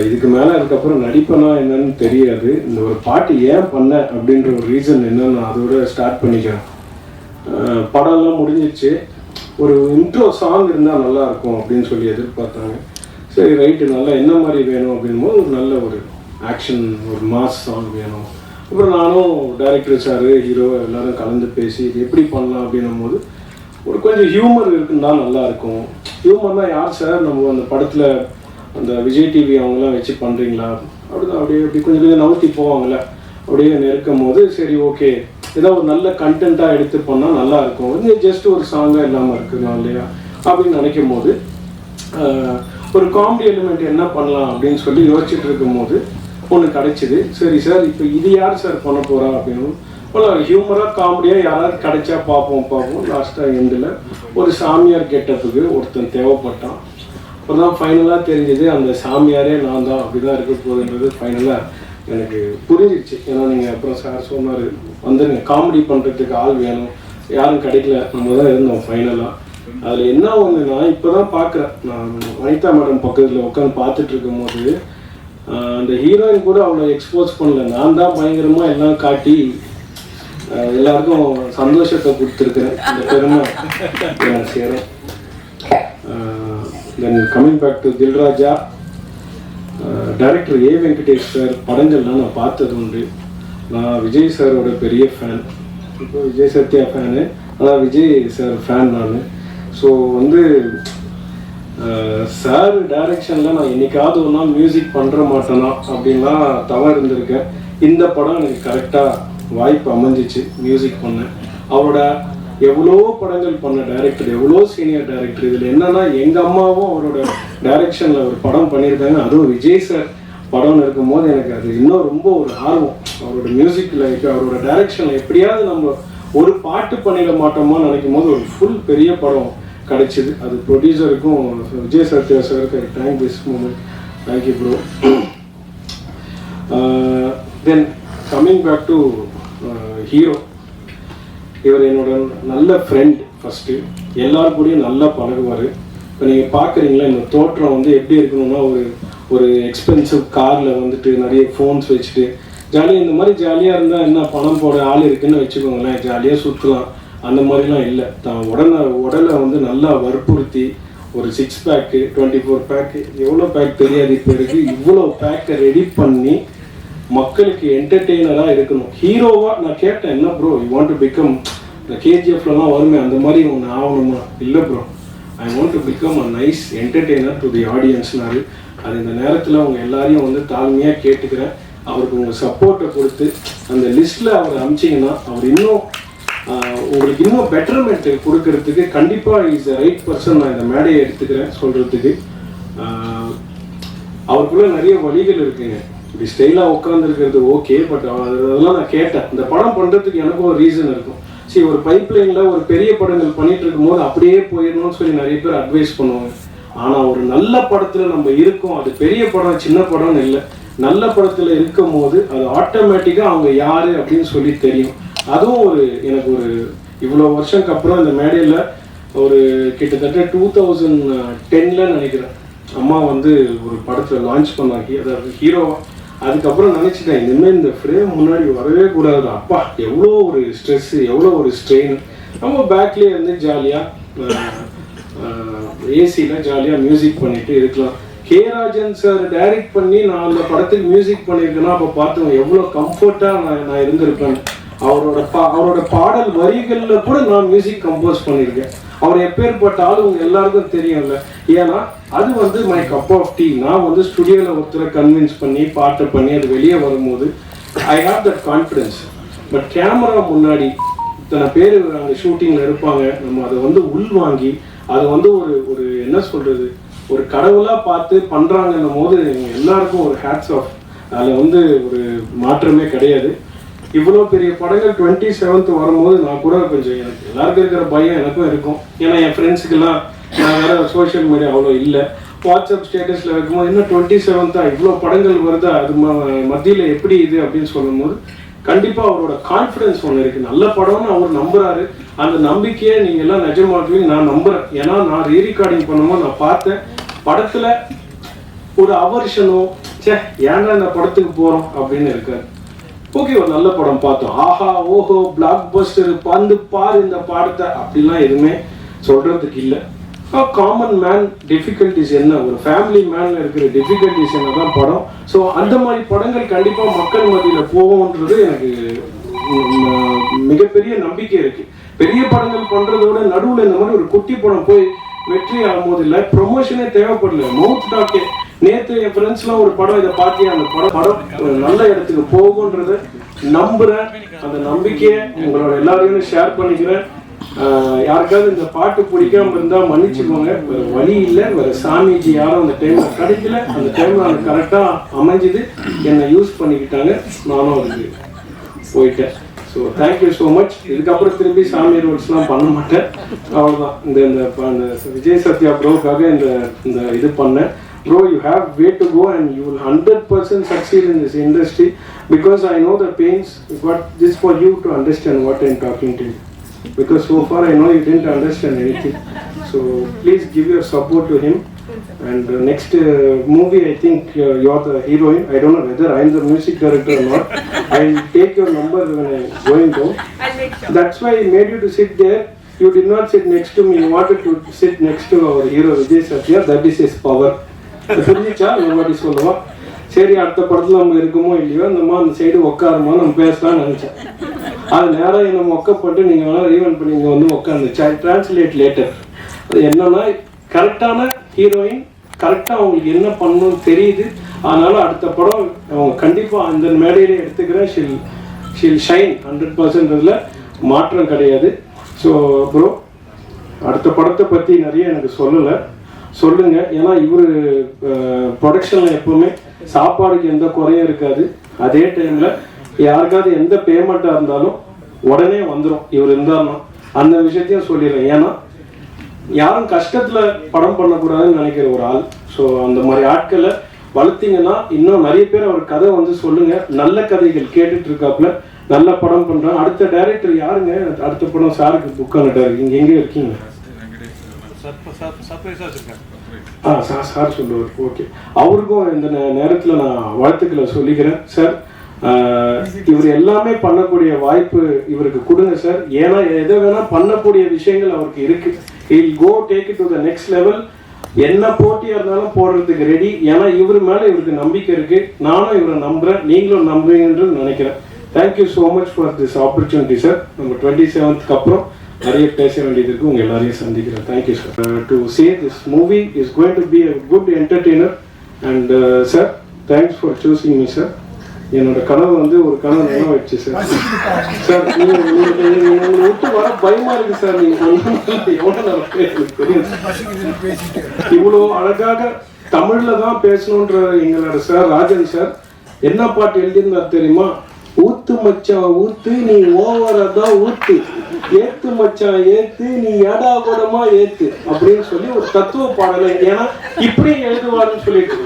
இதுக்கு மேலே அதுக்கப்புறம் நடிப்பனா என்னன்னு தெரியாது. இந்த ஒரு பாட்டு ஏன் பண்ண அப்படின்ற ஒரு ரீசன் என்னன்னு அதோட ஸ்டார்ட் பண்ணிக்கிறேன். படம்லாம் முடிஞ்சிச்சு, ஒரு இன்ட்ரோ சாங் இருந்தால் நல்லாயிருக்கும் அப்படின்னு சொல்லி எதிர்பார்த்தாங்க. சரி ரைட்டு, நல்லா என்ன மாதிரி வேணும் அப்படின்போது ஒரு நல்ல ஒரு ஆக்ஷன், ஒரு மாஸ் சாங் வேணும். அப்புறம் நானும் டைரக்டர் சார், ஹீரோ எல்லோரும் கலந்து பேசி இது எப்படி பண்ணலாம் அப்படின்னும் போது ஒரு கொஞ்சம் ஹியூமர் இருக்குன்னு தான் நல்லாயிருக்கும். ஹியூமர்னால் யார் சார், நம்ம அந்த படத்தில் அந்த விஜய் டிவி அவங்களாம் வச்சு பண்ணுறீங்களா அப்படிதான், அப்படியே கொஞ்சம் நவுத்தி போவாங்கள்ல, அப்படியே நெருக்கும் போது சரி ஓகே ஏதாவது ஒரு நல்ல கண்டென்ட்டாக எடுத்து பண்ணால் நல்லாயிருக்கும். ஜஸ்ட் ஒரு சாங்காக இல்லாமல் இருக்குதுங்க இல்லையா அப்படின்னு நினைக்கும் போது ஒரு காமெடி எலிமெண்ட் என்ன பண்ணலாம் அப்படின்னு சொல்லி யோசிச்சுட்டு இருக்கும் போது ஒன்று கிடைச்சிது. சரி சார், இப்போ இது யார் சார் பண்ண போகிறா அப்படின்னு ஹியூமராக காமெடியாக யாராவது கிடைச்சா பார்ப்போம். லாஸ்ட்டாக எண்டில் ஒரு சாமியார் கெட்டப்புக்கு ஒருத்தன் தேவைப்பட்டான். அப்போ தான் ஃபைனலாக தெரிஞ்சது அந்த சாமியாரே நான் தான், அப்படி தான் இருக்க போகுதுன்றது ஃபைனலாக எனக்கு புரிஞ்சிடுச்சு. ஏன்னா நீங்கள் அப்புறம் சார் சொன்னார் வந்துடுங்க, காமெடி பண்ணுறதுக்கு ஆள் வேணும், யாரும் கிடைக்கல, நம்ம தான் இருந்தோம் ஃபைனலாக. அதில் என்ன ஒன்றுனா இப்போ தான் பார்க்குறேன், நான் வனிதா மேடம் பக்கத்தில் உட்காந்து பார்த்துட்டு இருக்கும் போது அந்த ஹீரோயின் கூட அவ்வளோ எக்ஸ்போஸ் பண்ணல, நான் தான் பயங்கரமாக எல்லாம் காட்டி எல்லாருக்கும் சந்தோஷத்தை கொடுத்துருக்குறேன். இந்த பெருமை நான் சேரும். தென் கம்மிங் பேக் டு தில் ராஜா, டைரக்டர் ஏ வெங்கடேஷ் சார் படங்கள்லாம் நான் பார்த்தது உண்டு. நான் விஜய் சாரோட பெரிய ஃபேன், இப்போ விஜய் சத்யா ஃபேனு, அதான் விஜய் சார் ஃபேன் நான். ஸோ சார் டைரக்ஷனில் நான் என்னைக்காவது ஒரு நாள் மியூசிக் பண்ணுற மாட்டேனா அப்படின்லாம் தவறு இருந்திருக்கேன். இந்த படம் எனக்கு கரெக்டாக வாய்ப்பு அமைஞ்சிச்சு மியூசிக் பண்ண. அவரோட எவ்வளோ படங்கள் பண்ண டைரக்டர், எவ்வளோ சீனியர் டைரக்டர். இதில் என்னன்னா எங்கள் அம்மாவும் அவரோட டைரக்ஷனில் ஒரு படம் பண்ணியிருக்காங்க, அதுவும் விஜய் சார் படம்னு இருக்கும்போது எனக்கு அது இன்னும் ரொம்ப ஒரு ஆர்வம். அவரோட மியூசிக்கில் அவரோட டைரக்ஷனில் எப்படியாவது நம்ம ஒரு பாட்டு பண்ணிட மாட்டோமான்னு நினைக்கும் போது ஒரு ஃபுல் பெரிய படம் கிடைச்சிது. அது ப்ரொடியூசருக்கும் விஜய் சத்யா சாருக்கு thank this moment, thank you bro. Then coming back to hero, இவர் என்னோட நல்ல ஃப்ரெண்ட். ஃபஸ்ட்டு எல்லாரும் கூடயும் நல்லா பழகுவார். இப்போ நீங்கள் பார்க்குறீங்களா இந்த தோற்றம் எப்படி இருக்கணும்னா ஒரு எக்ஸ்பென்சிவ் காரில் நிறைய ஃபோன்ஸ் வச்சுட்டு ஜாலியாக, இந்த மாதிரி ஜாலியாக இருந்தால் என்ன பணம் போட ஆள் இருக்குன்னு வச்சுக்கோங்களேன், ஜாலியாக சுற்றலாம். அந்த மாதிரிலாம் இல்லை. தான் உடலை நல்லா வற்புறுத்தி ஒரு 6 பேக்கு 24 பேக்கு எவ்வளோ பேக் தெரியாது இப்போ இருக்கு. இவ்வளோ பேக்கை ரெடி பண்ணி மக்களுக்கு என்டர்டெய்னராக இருக்கணும். ஹீரோவாக நான் கேட்டேன், என்ன bro you want to become இந்த கேஜிஎஃப்லாம் வருமே அந்த மாதிரி ஒன்று ஆகணுமா? இல்லை bro, I want to become a nice entertainer to the ஆடியன்ஸ்னாரு. அது இந்த நேரத்தில் அவங்க எல்லாரையும் வந்து தாழ்மையாக கேட்டுக்கிறேன், அவருக்கு உங்கள் சப்போர்ட்டை கொடுத்து அந்த லிஸ்ட்டில் அவர் அமிச்சிங்கன்னா அவர் இன்னும் உங்களுக்கு இன்னும் பெட்டர்மெண்ட் கொடுக்கறதுக்கு கண்டிப்பாக இஸ் த ரைட் பர்சன். நான் இந்த மேடையை எடுத்துக்கிறேன் சொல்கிறதுக்கு. அவருக்குள்ள நிறைய வழிகள் இருக்குங்க. இப்படி ஸ்டைலாக உட்காந்துருக்கிறது ஓகே, பட் அதெல்லாம் நான் கேட்டேன். இந்த படம் பண்ணுறதுக்கு எனக்கும் ஒரு ரீசன் இருக்கும். சரி, ஒரு பைப்லைனில் ஒரு பெரிய படங்கள் பண்ணிட்டு இருக்கும்போது அப்படியே போயிடணும்னு சொல்லி நிறைய பேர் அட்வைஸ் பண்ணுவாங்க. ஆனால் ஒரு நல்ல படத்தில் நம்ம இருக்கோம், அது பெரிய படம் சின்ன படம்னு இல்லை, நல்ல படத்தில் இருக்கும் போது அது ஆட்டோமேட்டிக்காக அவங்க யார் அப்படின்னு சொல்லி தெரியும். அதுவும் எனக்கு ஒரு இவ்வளோ வருஷத்துக்கு அப்புறம் இந்த மேடையில் ஒரு கிட்டத்தட்ட 2010 நினைக்கிறேன் அம்மா வந்து ஒரு படத்தில் லான்ச் பண்ணாக்கி, அதாவது ஹீரோவா. அதுக்கப்புறம் நினச்சிட்டேன், இனிமேல் இந்த ஃப்ரேம் முன்னாடி வரவே கூடாது. அப்பா எவ்வளோ ஒரு ஸ்ட்ரெஸ்ஸு, எவ்வளோ ஒரு ஸ்ட்ரெயின். நம்ம பேக்லேயே இருந்து ஜாலியாக ஏசியில் ஜாலியாக மியூசிக் பண்ணிட்டு இருக்கலாம். கே ராஜன் சார் டைரக்ட் பண்ணி நான் அந்த படத்துக்கு மியூசிக் பண்ணியிருக்கேன்னா அப்போ பார்த்தோம் எவ்வளோ கம்ஃபர்ட்டாக நான் இருந்திருப்பேன். அவரோட பாடல் வரிகளில் கூட நான் மியூசிக் கம்போஸ் பண்ணியிருக்கேன். அவர் எப்பேற்பட்ட ஆள் உங்க எல்லாருக்கும் தெரியும்ல. ஏன்னா அது வந்து மை கப் ஆஃப் டீ. நான் வந்து ஸ்டுடியோவில் ஒருத்தரை கன்வின்ஸ் பண்ணி பாட்டை பண்ணி அது வெளியே வரும்போது I have that confidence. But camera முன்னாடி இத்தனை பேர் அங்கே ஷூட்டிங்கில் இருப்பாங்க, நம்ம அதை வந்து உள்வாங்கி அதை வந்து ஒரு என்ன சொல்றது, ஒரு கடவுளாக பார்த்து பண்ணுறாங்கன்னும் போது எல்லாருக்கும் ஒரு ஹேட்ஸ் ஆஃப். அதில் வந்து ஒரு மாற்றமே கிடையாது. இவ்வளோ பெரிய படங்கள் 27th வரும்போது நான் கூட கொஞ்சம் எனக்கு எல்லாருக்கும் இருக்கிற பயம் எனக்கும் இருக்கும். ஏன்னா என் ஃப்ரெண்ட்ஸுக்கெல்லாம் நான் வேறு சோஷியல் மீடியா அவ்வளோ இல்லை. வாட்ஸ்அப் ஸ்டேட்டஸில் வைக்கும்போது இன்னும் 27th இவ்வளோ படங்கள் வருதா, அது மத்தியில் எப்படி இது அப்படின்னு சொல்லும்போது கண்டிப்பாக அவரோட கான்ஃபிடென்ஸ் ஒன்று இருக்குது. நல்ல படம்னு அவர் நம்புறாரு. அந்த நம்பிக்கையை நீங்கள் எல்லாம் நிஜமாக்குவீங்க நான் நம்புகிறேன். ஏன்னா நான் ரீரெக்கார்டிங் பண்ணும்போது நான் பார்த்தேன் படத்தில் ஒரு அவர்ஷனோ ஏன்னா இந்த படத்துக்கு போகிறோம் அப்படின்னு இருக்காரு. ஓகே, ஒரு நல்ல படம் பார்த்தோம், ஆஹா ஓஹோ பிளாக் பஸ்டர் வந்து பாரு இந்த பாடத்தை அப்படிலாம் எதுவுமே சொல்றதுக்கு இல்லை. காமன் மேன் டிஃபிகல்டிஸ் என்ன, ஒரு ஃபேமிலி மேன்ல இருக்கிற டிஃபிகல்டிஸ் என்ன தான் படம். ஸோ அந்த மாதிரி படங்கள் கண்டிப்பாக மக்கள் மத்தியில் போகும்ன்றது எனக்கு மிகப்பெரிய நம்பிக்கை இருக்கு. பெரிய படங்கள் பண்றதோட நடுவில் இந்த மாதிரி ஒரு குட்டி படம் போய் வெற்றி ஆகும்போது இல்லை, ப்ரொமோஷனே தேவைப்படல. மவுத் டாக்கே நேற்று என் ஃப்ரெண்ட்ஸ்லாம் ஒரு படம் இதை பார்த்து அந்த படம் நல்ல இடத்துக்கு போகுன்றதை நம்புறேன். அந்த நம்பிக்கையை உங்களோட எல்லாரையும் ஷேர் பண்ணிக்கிறேன். யாருக்காவது இந்த பாட்டு பிடிக்காம இருந்தா மன்னிச்சுக்கோங்க, வேற வழி இல்லை. வேற சாமிஜி யாரும் அந்த டைம்ல கிடைக்கல, அந்த டைம்ல அது கரெக்டா அமைஞ்சுது, என்னை யூஸ் பண்ணிக்கிட்டாங்க, நானும் அதுக்கு போயிட்டேன். So thank you so much. இதுக்கப்புறம் திரும்பி சாமி ரோட்ஸ்லாம் பண்ண மாட்டேன், அவ்வளோதான். இந்த விஜய் சத்யா ப்ரோக்காக இந்த இது பண்ணேன். Bro, you have way to go and you will 100% succeed in this industry because I know the pains. But this for you to understand what I'm talking to you. Because so far I know you didn't understand anything. So please give your support to him. And next movie, I think you're the heroine. I don't know whether I'm the music director or not. I'll take your number when I'm going down. I'll make sure. That's why I made you to sit there. You did not sit next to me. You wanted to sit next to our hero Vijay Satya. That is his power. புரிஞ்சிச்சா? ஒரு வாட்டி சொல்லுவோம். சரி, அடுத்த படத்தில் நம்ம இருக்குமோ இல்லையோ நம்ம அந்த சைடு உட்காருமோ நம்ம பேசலாம்னு நினச்சேன். அது நேரம் நம்ம ஒக்கப்பட்டு நீங்கள் வேணால் ரீவன் பண்ணி இங்கே வந்து உட்காந்து டிரான்ஸ்லேட் லேட்டர். அது என்னன்னா கரெக்டான ஹீரோயின் கரெக்டாக அவங்களுக்கு என்ன பண்ணணும்னு தெரியுது. அதனால அடுத்த படம் அவங்க கண்டிப்பாக அந்த மேடையிலே எடுத்துக்கிறேன். ஷில் ஷைன் 100%. மாற்றம் கிடையாது. ஸோ ப்ரோ, அடுத்த படத்தை பற்றி நிறைய எனக்கு சொல்லுங்க. ஏன்னா இவர் ப்ரொடக்ஷனில் எப்பவுமே சாப்பாடுக்கு எந்த குறையும் இருக்காது. அதே டைமில் யாருக்காவது எந்த பேமெண்ட்டாக இருந்தாலும் உடனே வந்துடும் இவர் இருந்தாருன்னா. அந்த விஷயத்தையும் சொல்லிடுறேன். ஏன்னா யாரும் கஷ்டத்தில் படம் பண்ணக்கூடாதுன்னு நினைக்கிற ஒரு ஆள். ஸோ அந்த மாதிரி ஆட்களை வளர்த்தீங்கன்னா இன்னும் நிறைய பேர் அவர் கதை வந்து சொல்லுங்க. நல்ல கதைகள் கேட்டுட்டு இருக்காப்புல, நல்ல படம் பண்ணுறாங்க. அடுத்த டைரக்டர் யாருங்க? அடுத்த படம் சாருக்கு புக் ஆகிட்டாரு. இங்கே எங்கே இருக்கீங்க? சார் சொல்லுவார். ஓகே, அவருக்கும் இந்த நேரத்தில் நான் வாழ்த்துக்களை சொல்லிக்கிறேன். சார், இவர் எல்லாமே பண்ணக்கூடிய வாய்ப்பு இவருக்கு கொடுங்க சார். ஏன்னா எதை வேணா பண்ணக்கூடிய விஷயங்கள் அவருக்கு இருக்கு. He'll go take it to the next level. என்ன போட்டியாக இருந்தாலும் போடுறதுக்கு ரெடி. ஏன்னா இவர் மேலே இவருக்கு நம்பிக்கை இருக்கு. நானும் இவரை நம்புறேன், நீங்களும் நம்புறீங்கன்னு நினைக்கிறேன். Thank you so much for this opportunity sir. நம்ம 27th அப்புறம் நிறைய பேச வேண்டியது இருக்கு. உங்க எல்லாரையும் சந்திக்கிறேன். Thank you sir. To say this movie is going to be a good entertainer. And sir, thanks for choosing me sir. என்னோட கனவு வந்து ஒரு கனவு நினைவாயிடுச்சு சார். சார் உங்களை விட்டு வர பயமா இருக்கு சார். நீங்க எவ்வளவு எனக்கு தெரியும். இவ்வளோ அழகாக தமிழ்ல தான் பேசணுன்ற எங்களோட சார் ராஜன் சார் என்ன பாட்டு எழுதியிருந்தார் தெரியுமா? ஊத்து மச்சான் ஊத்து, நீ ஓவரா தான் ஊத்து, ஏத்து மச்சான் ஏத்து, நீ ஏடா கூடமா ஏத்து அப்படின்னு சொல்லி ஒரு தத்துவ பாடலை. ஏன்னா இப்படி எழுதுவாருன்னு சொல்லிட்டு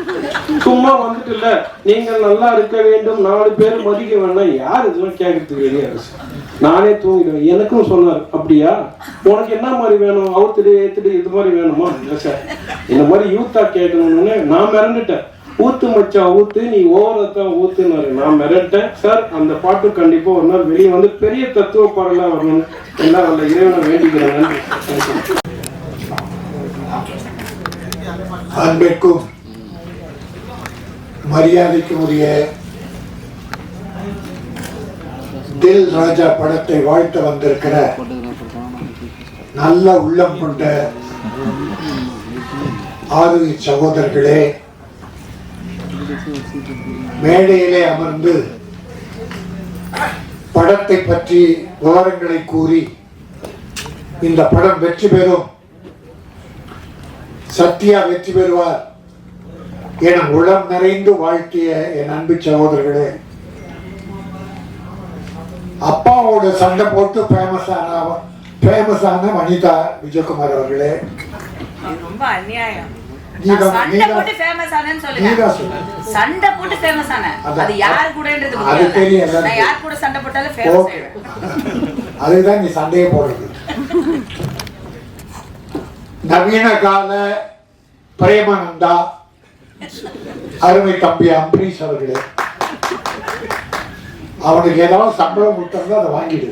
சும்மா வந்துட்டு இல்ல, நீங்கள் நல்லா இருக்க வேண்டும், 4 பேர் மதிக்க வேண்டாம், யார் இதெல்லாம் கேட்கறதுக்கு ரெடியா? நானே தூங்கிடுவேன். எனக்கும் சொன்னார், அப்படியா உனக்கு என்ன மாதிரி வேணும், அவுத்துடு ஏத்துடு இது மாதிரி வேணுமா? இல்லை சார், இந்த மாதிரி யூத்தா கேட்கணும்னு நான் மிரண்டுட்டேன். ஊத்து மச்சான் ஊத்து, நீ ஓவரத்தான் ஊத்துனாரு. நான் மிரட்டேன் சார். அந்த பாட்டு கண்டிப்பா ஒரு நாள் வெளியே வந்து பெரிய தத்துவ பாடலா வரணும்னு எல்லாம் அந்த இறைவனை வேண்டிக்கிறேன். அன்பிற்கும் மரியாதைக்கும் உரிய தில் ராஜா படத்தை வாழ்த்து வந்திருக்கிற நல்ல உள்ளம் கொண்ட ஆரோக்கிய சகோதரர்களே, மேடையிலே அமர்ந்து படத்தை பற்றி விவரங்களை கூறி இந்த படம் வெற்றி பெறும், சத்யா வெற்றி பெறுவார் என உளம் நிறைந்து வாழ்த்திய என் அன்பு சகோதரர்களே, அப்பாவோட சண்டை போட்டு ஃபேமஸான வனிதா விஜயகுமார் அவர்களே, ரொம்ப அநியாயம். சண்டை போட்டு ஃபேமஸ் ஆனேன்னு சொல்லுங்க. சண்டை போட்டு ஃபேமஸ் ஆன அது யார் கூடன்றது தெரியும். நான் யார் கூட சண்டை போட்டாலும் ஃபேமஸ் ஆயிடும். அதுதான் நீ சண்டையே போடுறது. நவீன கால பிரேமானந்தா அருமை தம்பி அம்பரீஷ் அவர்களே, அவனுக்கு ஏதாவது சம்பளம் கொடுத்தா அதை வாங்கிடு.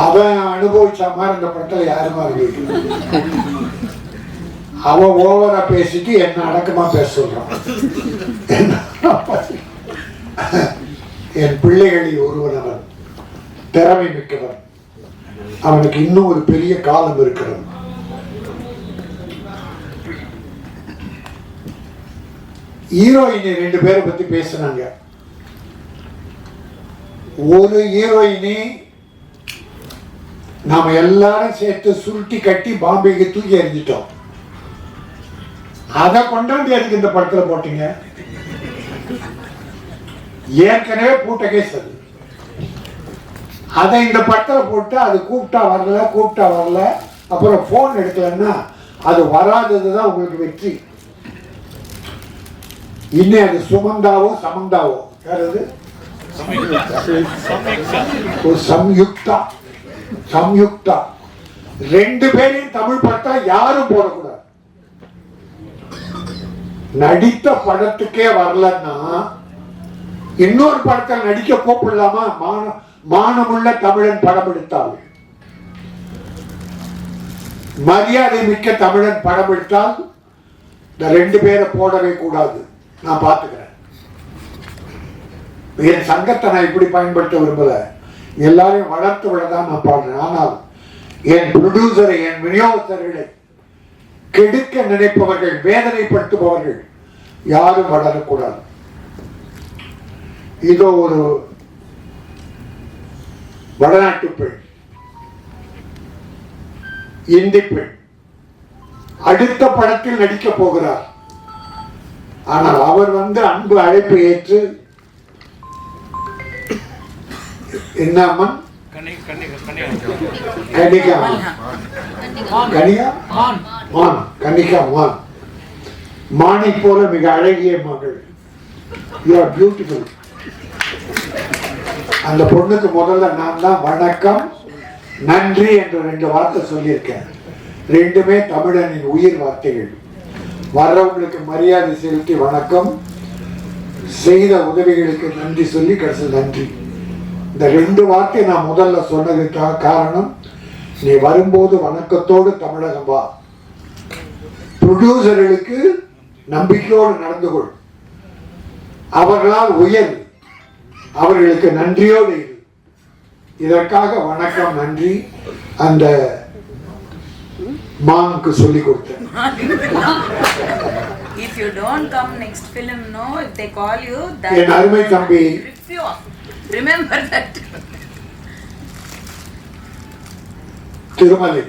அவன் அனுபவிச்ச மாதிரி இந்த படத்துல யாருமா இருக்கு. அவன் ஓவரா பேசிட்டு என்ன அடக்கமா பேச சொல்றான். என் பிள்ளைகளில் ஒருவன் அவன், திறமை மிக்கவன். அவனுக்கு இன்னும் ஒரு பெரிய காலம் இருக்கிறது. ஹீரோயினி 2 பேரை பத்தி பேசினாங்க. ஒரு ஹீரோயினி நாம எல்லாரும் சேர்த்து சுருட்டி கட்டி பாம்பேக்கு தூக்கி எறிஞ்சிட்டோம். அதை கொண்டாந்து எதுக்கு இந்த படத்துல போட்டீங்க? ஏற்கனவே பூட்ட கேஸ் அது. அதை இந்த படத்துல போட்டு அது கூப்பிட்டா வரல, அப்புறம் போன் எடுக்கலன்னா அது வராததுதான் உங்களுக்கு வெற்றி. இன்னும் அது சுமந்தாவோ சமந்தாவோ யாரது சம்யுக்தா 2 பேரையும் தமிழ் படத்தா யாரும் போடக்கூடாது. நடித்த படத்துக்கே வரலன்னா இன்னொரு படத்தில் நடிக்க கூப்பிடலாமா? மானமுள்ள தமிழன் படம் எடுத்தால், மரியாதை மிக்க தமிழன் படம் எடுத்தால் இந்த 2 பேரை போடவே கூடாது. நான் பார்த்துக்கிறேன். என் சங்கத்தை நான் இப்படி பயன்படுத்த விரும்பல. எல்லாரையும் வளர்த்து விடதான் நான் பாடுறேன். ஆனால் என் ப்ரொடியூசரை, என் விநியோகஸ்தர்களை கெடுக்க நினைப்பவர்கள், வேதனைப்படுத்துபவர்கள் யாரும் வளரக்கூடாது. இதோ ஒரு வடநாட்டு பெண், இந்தி பெண் அடுத்த படத்தில் நடிக்க போகிறார். ஆனால் அவர் அன்பு அழைப்பு ஏற்று, என்னம்மன் மானை போல மிக அழகிய மகள். You are beautiful. அந்த பொண்ணுக்கு முதல்ல நான் தான் வணக்கம் நன்றி என்று 2 வார்த்தை சொல்லியிருக்கேன். 2மே தமிழனின் உயிர் வார்த்தைகள். வர்றவங்களுக்கு மரியாதை செலுத்தி வணக்கம், செய்த உதவிகளுக்கு நன்றி சொல்லி கடைசி நன்றி. இந்த 2 வார்த்தை நான் முதல்ல சொன்னதுக்காக காரணம், நீ வரும்போது வணக்கத்தோடு தமிழகம் வா, ப்ரொடியூசர்களுக்கு நம்பிக்கையோடு நடந்து கொள், அவர்களால் உயர், அவர்களுக்கு நன்றியோடு இரு. இதற்காக வணக்கம், நன்றி அந்த மானுக்கு சொல்லி கொடுத்தேன். If you don't come next film, no, if they call you, என் அருமை தம்பி, remember that. திருமலை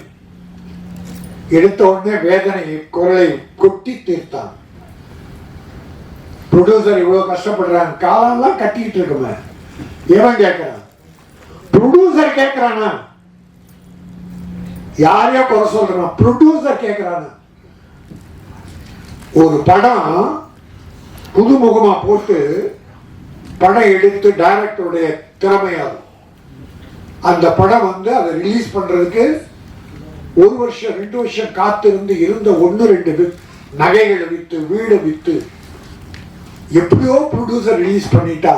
எடுத்த உடனே வேதனை குரலை கொட்டி தீர்த்தான். ப்ரொடியூசர் இவ்வளவு கஷ்டப்படுறான், காலம்லாம் கட்டிட்டு இருக்குமே, எவன் கேட்கிறான்? ப்ரொடியூசர் கேட்கிறானா? யாரையோ குறை சொல்றான், ப்ரொடியூசர் கேட்கிறானா? ஒரு படம் புதுமுகமா போட்டு படம் எடுத்து டைரக்டருடைய திறமையாகும். அந்த படம் அதை ரிலீஸ் பண்றதுக்கு 1 வருஷம் 2 வருஷம் காத்திருந்து இருந்த 1-2 நகைகளை வித்து வீடு வித்து எப்படியோ ப்ரொடியூசர் ரிலீஸ் பண்ணிட்டா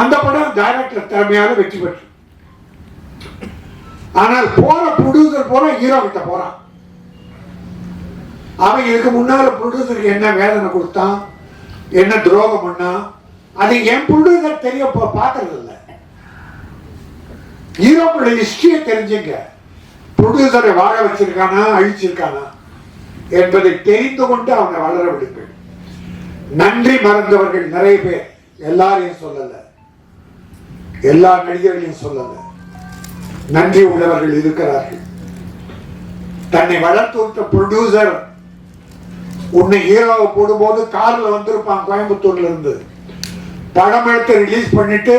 அந்த படம் டைரக்டர் திறமையாக வெற்றி பெற்று. ஆனால் போற ப்ரொடியூசர் போற ஹீரோ கிட்ட போறான். அவன் இதுக்கு முன்னால ப்ரொடியூசருக்கு என்ன வேதனை கொடுத்தான், என்ன துரோகம் பண்ணா, அது என் ப்ரொடியூசர் தெரிய பார்க்கறது இல்லை. ஹீரோக்களோட ஹிஸ்டரியை தெரிஞ்சுங்க, ப்ரொடியூசரை வாழ வச்சிருக்கானா அழிச்சிருக்கானா என்பதை தெரிந்து கொண்டு அவனை வளர விடுங்கள். நன்றி மறந்தவர்கள் நிறைய பேர், எல்லாரையும் சொல்லல, எல்லா நடிகர்களையும் சொல்லல, நன்றி உள்ளவர்கள் இருக்கிறார்கள். தன்னை வளர்த்து விட்ட ப்ரொடியூசர் உன்னை ஹீரோவை போடும்போது கார்ல வந்திருப்பான் கோயம்புத்தூர்ல இருந்து, படம் எடுத்து ரிலீஸ் பண்ணிட்டு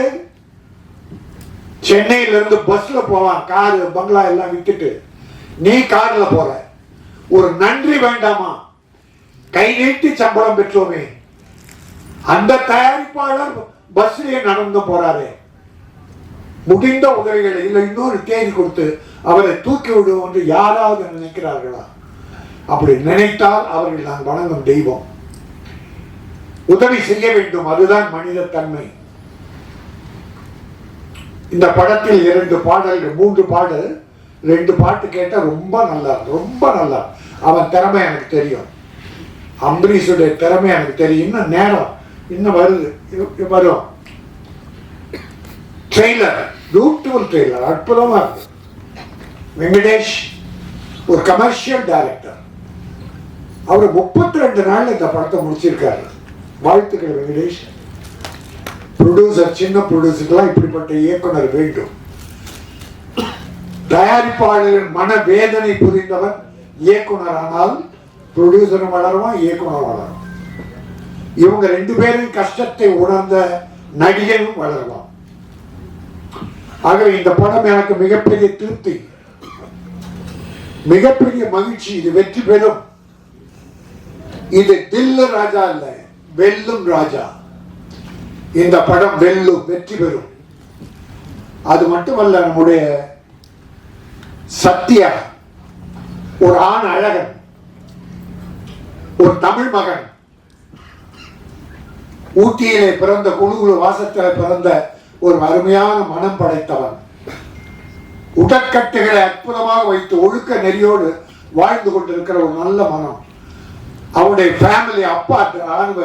சென்னையில இருந்து பஸ்ல போவான், காரு பங்களா எல்லாம் விட்டுட்டு நீ கார்ல போற. ஒரு நன்றி வேண்டாமா? கை நீட்டி சம்பளம் பெற்றோமே, அந்த தயாரிப்பாளர் பஸ்லயே நடந்து போறாரு. முடிந்த உதவிகளை இல்லை இன்னொரு தேதி கொடுத்து அவரை தூக்கி விடுவோம் என்று யாராவது நினைக்கிறார்களா? அப்படி நினைத்தால் அவர்கள் நான் வணங்கும் தெய்வம். உதவி செய்ய வேண்டும், அதுதான் மனித தன்மை. இந்த படத்தில் 2 பாடல்கள் 3 பாடல் 2 பாட்டு கேட்டா ரொம்ப நல்லா, ரொம்ப நல்லா. அவன் திறமை எனக்கு தெரியும், அம்பரீஷுடைய திறமை எனக்கு தெரியும். இன்னும் நேரம் இன்னும் வருது, வரும். ட்ரெய்லர், பியூட்டிஃபுல் ட்ரெய்லர், அற்புதமா இருக்கு. வெங்கடேஷ் ஒரு கமர்ஷியல் டைரக்டர், அவர் 32 நாள் இந்த படத்தை முடிச்சிருக்காரு. வாழ்த்துக்கள் வெங்கடேஷ். ப்ரொடியூசர், சின்ன ப்ரொடியூசருக்கெல்லாம் இப்படிப்பட்ட இயக்குனர் வேண்டும். தயாரிப்பாளரின் மன வேதனை புரிந்தவர் இயக்குனர் ஆனால் ப்ரொடியூசரும் வளருவான், இயக்குனர் வளரும். இவங்க 2 பேரும் கஷ்டத்தை உணர்ந்த நடிகனும் வளருவான். ஆகவே இந்த படம் எனக்கு மிகப்பெரிய திருப்தி, மிகப்பெரிய மகிழ்ச்சி. இது வெற்றி பெறும். இது தில்லு ராஜா இல்ல, வெல்லும் ராஜா. இந்த படம் வெல்லும், வெற்றி பெறும். அது மட்டுமல்ல, நம்முடைய சத்யா ஒரு ஆண் அழகன், ஒரு தமிழ் மகன், ஊட்டியிலே பிறந்த குழுகுழு வாசத்தில் பிறந்த ஒரு அருமையான மனம் படைத்தவன். உடற்கட்டுகளை அற்புதமாக வைத்து ஒழுக்க நெறியோடு வாழ்ந்து கொண்டிருக்கிற ஒரு நல்ல மனம். அவனுடைய ஃபேமிலி, அப்பா ராணுவ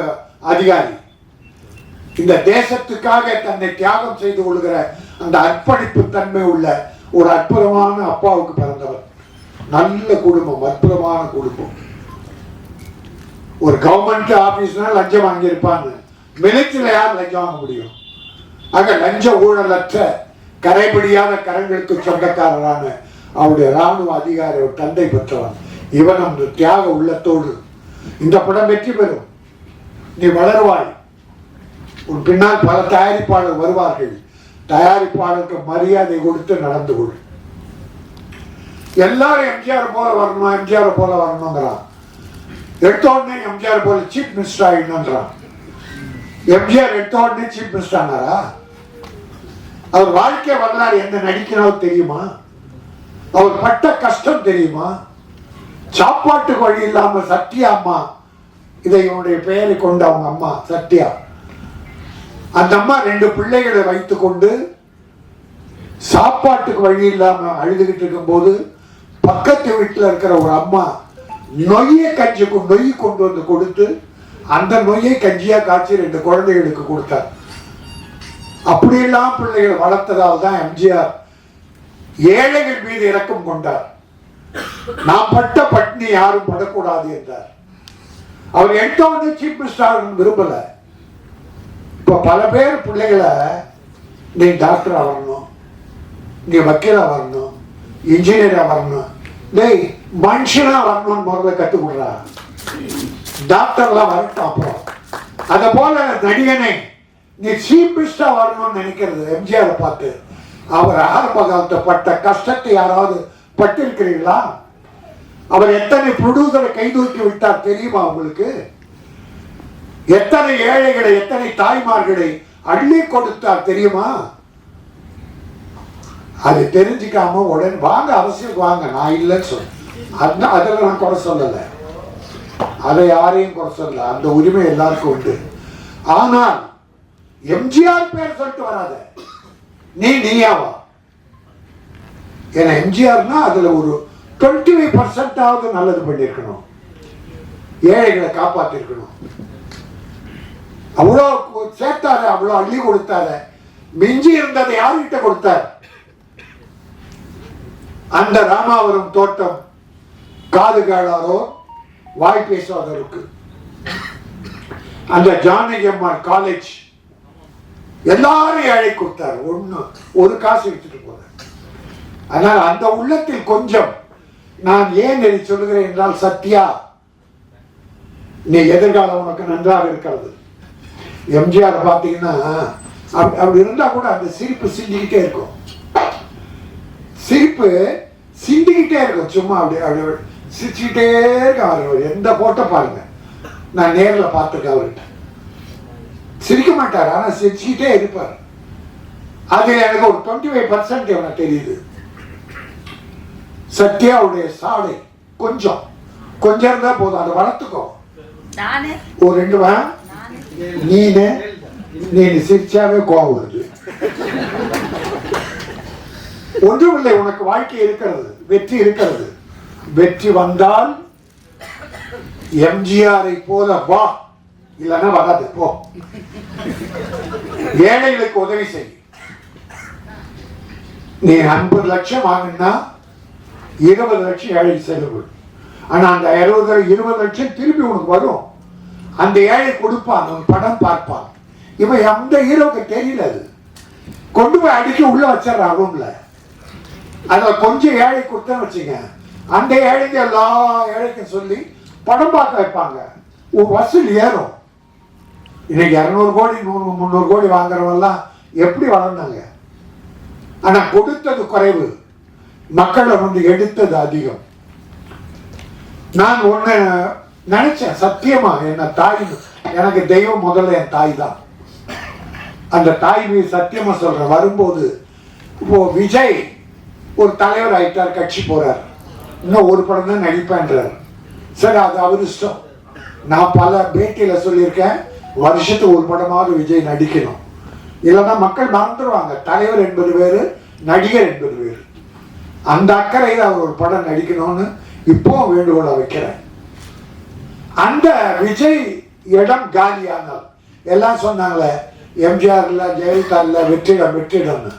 அதிகாரி. இந்த தேசத்துக்காக தன்னை தியாகம் செய்து கொள்கிற அந்த அர்ப்பணிப்பு தன்மை உள்ள ஒரு அற்புதமான அப்பாவுக்கு பிறந்தவர். நல்ல குடும்பம், அற்புதமான குடும்பம். ஒரு கவர்மெண்ட் ஆபீஸ்னா லஞ்சம் வாங்கியிருப்பாங்க, மிலிட்டரியில் யார் லஞ்சம் வாங்க முடியும்? ஆக லஞ்ச ஊழலற்ற கரைபிடியாத கரங்களுக்கு சொந்தக்காரரான அவருடைய ராணுவ அதிகாரி, ஒரு தந்தை பெற்றவன். இவன் அந்த தியாக உள்ளத்தோடு இந்த படம் வெற்றி பெறும். நீ வளருவாய். உன் பின்னால் பல தயாரிப்பாளர் வருவார்கள். தயாரிப்பாளருக்கு மரியாதை கொடுத்து நடந்து கொள். எல்லாரும் எம்ஜிஆர் போல வரணும், எம்ஜிஆர் போல வரணுங்கிறான். எடுத்த உடனே எம்ஜிஆர் போல சீஃப் மினிஸ்டர் ஆயிடணுன்றான். எம்ஜிஆர் எடுத்த உடனே சீஃப் மினிஸ்டர் ஆனாரா? அவர் வாழ்க்கை வரலாறு என்ன நடிக்கிறாலும் தெரியுமா? அவர் பட்ட கஷ்டம் தெரியுமா? சாப்பாட்டுக்கு வழி இல்லாம சத்யா அம்மா, இதை இவனுடைய பெயரை கொண்டு அவங்க அம்மா சத்யா, அந்த அம்மா 2 பிள்ளைகளை வைத்துக் கொண்டு சாப்பாட்டுக்கு வழி இல்லாம அழுதுகிட்டு இருக்கும் போது பக்கத்து வீட்டில் இருக்கிற ஒரு அம்மா நொய்யை கஞ்சிக்கும் நொய் கொண்டு வந்து கொடுத்து அந்த நொய்யை கஞ்சியா காய்ச்சி 2 குழந்தைகளுக்கு கொடுத்தார். அப்படியெல்லாம் பிள்ளைகள் வளர்த்ததால் தான் எம்ஜிஆர் ஏழைகள் மீது இரக்கம் கொண்டார். நாம் பட்ட பட்டினி யாரும் படக்கூடாது என்றார். அவர் எடுத்தவங்க சீஃப் மினிஸ்டர் விரும்பல. இப்ப பல பேர் பிள்ளைகளை நீ டாக்டரா வரணும், நீ வக்கீலா வரணும், இன்ஜினியரா வரணும், டேய் மனுஷனா வரணும்னு முதல்ல கத்துக் கொடுறா. டாக்டர்லாம் வரட்டும் அப்புறம். அத போல நடிகனை நீ சீஃப் மினிஸ்டர் வரணும்னு நினைக்கிறது எம்ஜிஆரை பார்த்து. அவர் ஆரம்ப காலத்தை பட்ட கஷ்டத்தை யாராவது பட்டிருக்கிறீர்களா? அவர் எத்தனை ப்ரொடியூசரை கைதூக்கி விட்டார் தெரியுமா உங்களுக்கு? எத்தனை ஏழைகளை எத்தனை தாய்மார்களை அள்ளி கொடுத்தார் தெரியுமா? அது தெரிஞ்சுக்காம உடனே வாங்க அரசியலுக்கு வாங்க, நான் இல்லைன்னு சொல்ல, அதில் நான் குறை சொல்லலை, அதை யாரையும் குறை சொல்லல, அந்த உரிமை எல்லாருக்கும் உண்டு. ஆனால் எம்ஜிஆர் பேர் சொல்லிட்டு வராத, நீயாவா? ஏன்னா எம்ஜிஆர்னா அதுல ஒரு 25% நல்லது பண்ணிருக்கணும், ஏழைகளை காப்பாத்திருக்கணும். அவ்வளோ சேர்த்தாரு, அவ்வளோ அள்ளி கொடுத்தாரு. மிஞ்சி இருந்ததை யார்கிட்ட கொடுத்தார்? அந்த ராமாவரம் தோட்டம் காது கேளாரோ வாய் பேசாதவருக்கு, அந்த ஜானகி அம்மாள் காலேஜ் எல்லாரும் ஏழை கொடுத்தார். ஒரு காசு எடுத்துட்டு போற. அதனால அந்த உள்ளத்தில் கொஞ்சம் நான் ஏன் இதை சொல்லுகிறேன் என்றால், சத்யா நீ எதிர்காலம் உனக்கு நன்றாக இருக்கிறது. எம்ஜிஆர் பார்த்தீங்கன்னா அப்படி இருந்தா கூட அந்த சிரிப்பு சிந்திக்கிட்டே இருக்கும், சிரிப்பு சிந்திக்கிட்டே இருக்கும். சும்மா அப்படி சிரிச்சுக்கிட்டே இருக்க. அவர் எந்த போட்டோ பாருங்க, நான் நேரில் பார்த்துருக்கேன். அவர்கிட்ட சிரிக்க மாட்டார், ஆனா சிரிச்சுக்கிட்டே இருப்பார். அது எனக்கு ஒரு 25% எனக்கு தெரியுது. சத்யாவுடைய சாடை கொஞ்சம் இருந்தா போதும், அதை வளர்த்துக்கோ. ஒரு 2 நீ சிரிச்சாவே கோபம் வருது. ஒன்றுமில்லை, உனக்கு வாழ்க்கை இருக்கிறது, வெற்றி இருக்கிறது. வெற்றி வந்தால் எம்ஜிஆரை போல வா, இல்லைன்னா வராது போ. ஏழைகளுக்கு உதவி செய். நீ 50 லட்சம் வாங்கினா 20 லட்சம் ஏழை செலவு. ஆனா அந்த 20 லட்சம் திருப்பி உனக்கு வரும். அந்த ஏழை கொடுப்பான், படம் பார்ப்பான். இவன் அந்த ஹீரோக்கு தெரியல. அது கொண்டு போய் அடிக்க உள்ள வச்சிடறான் ரூம்ல. அதுல கொஞ்சம் ஏழை கொடுத்தேன்னு வச்சுங்க, அந்த ஏழைக்கு எல்லா ஏழைக்கும் சொல்லி படம் பார்க்க வைப்பாங்க. வசூல் ஏறும். இன்னைக்கு 200 கோடி 300 கோடி வாங்குறவெல்லாம் எப்படி வளர்ந்தாங்க? ஆனா கொடுத்தது குறைவு, மக்களை எடுத்தது அதிகம். நான் ஒண்ணு நினைச்சேன், சத்தியமா என்ன தாய், எனக்கு தெய்வம் முதல்ல என் தாய் தான். அந்த தாய் மீது சத்தியமா சொல்றேன். வரும்போது இப்போ விஜய் ஒரு தலைவர் ஆயிட்டார், கட்சி போறார், இன்னும் ஒரு படம் தான் நடிப்பேன்றார். சரி, அது அவர் இஷ்டம். நான் பல பேட்டியில சொல்லியிருக்கேன், வருஷத்துக்கு ஒரு படமாவது விஜய் நடிக்கணும், இல்லைன்னா மக்கள் மறந்துடுவாங்க. தலைவர் என்பது வேறு, நடிகர் என்பது வேறு. அந்த அக்கறையில் அவர் ஒரு படம் நடிக்கணும்னு இப்போ வேண்டுகோளை வைக்கிறேன். அந்த விஜய் இடம் காலியானால் எல்லாம் சொன்னாங்களே, எம்ஜிஆர் இல்ல, ஜெயலலிதா இல்ல, வெற்றிடம்னு.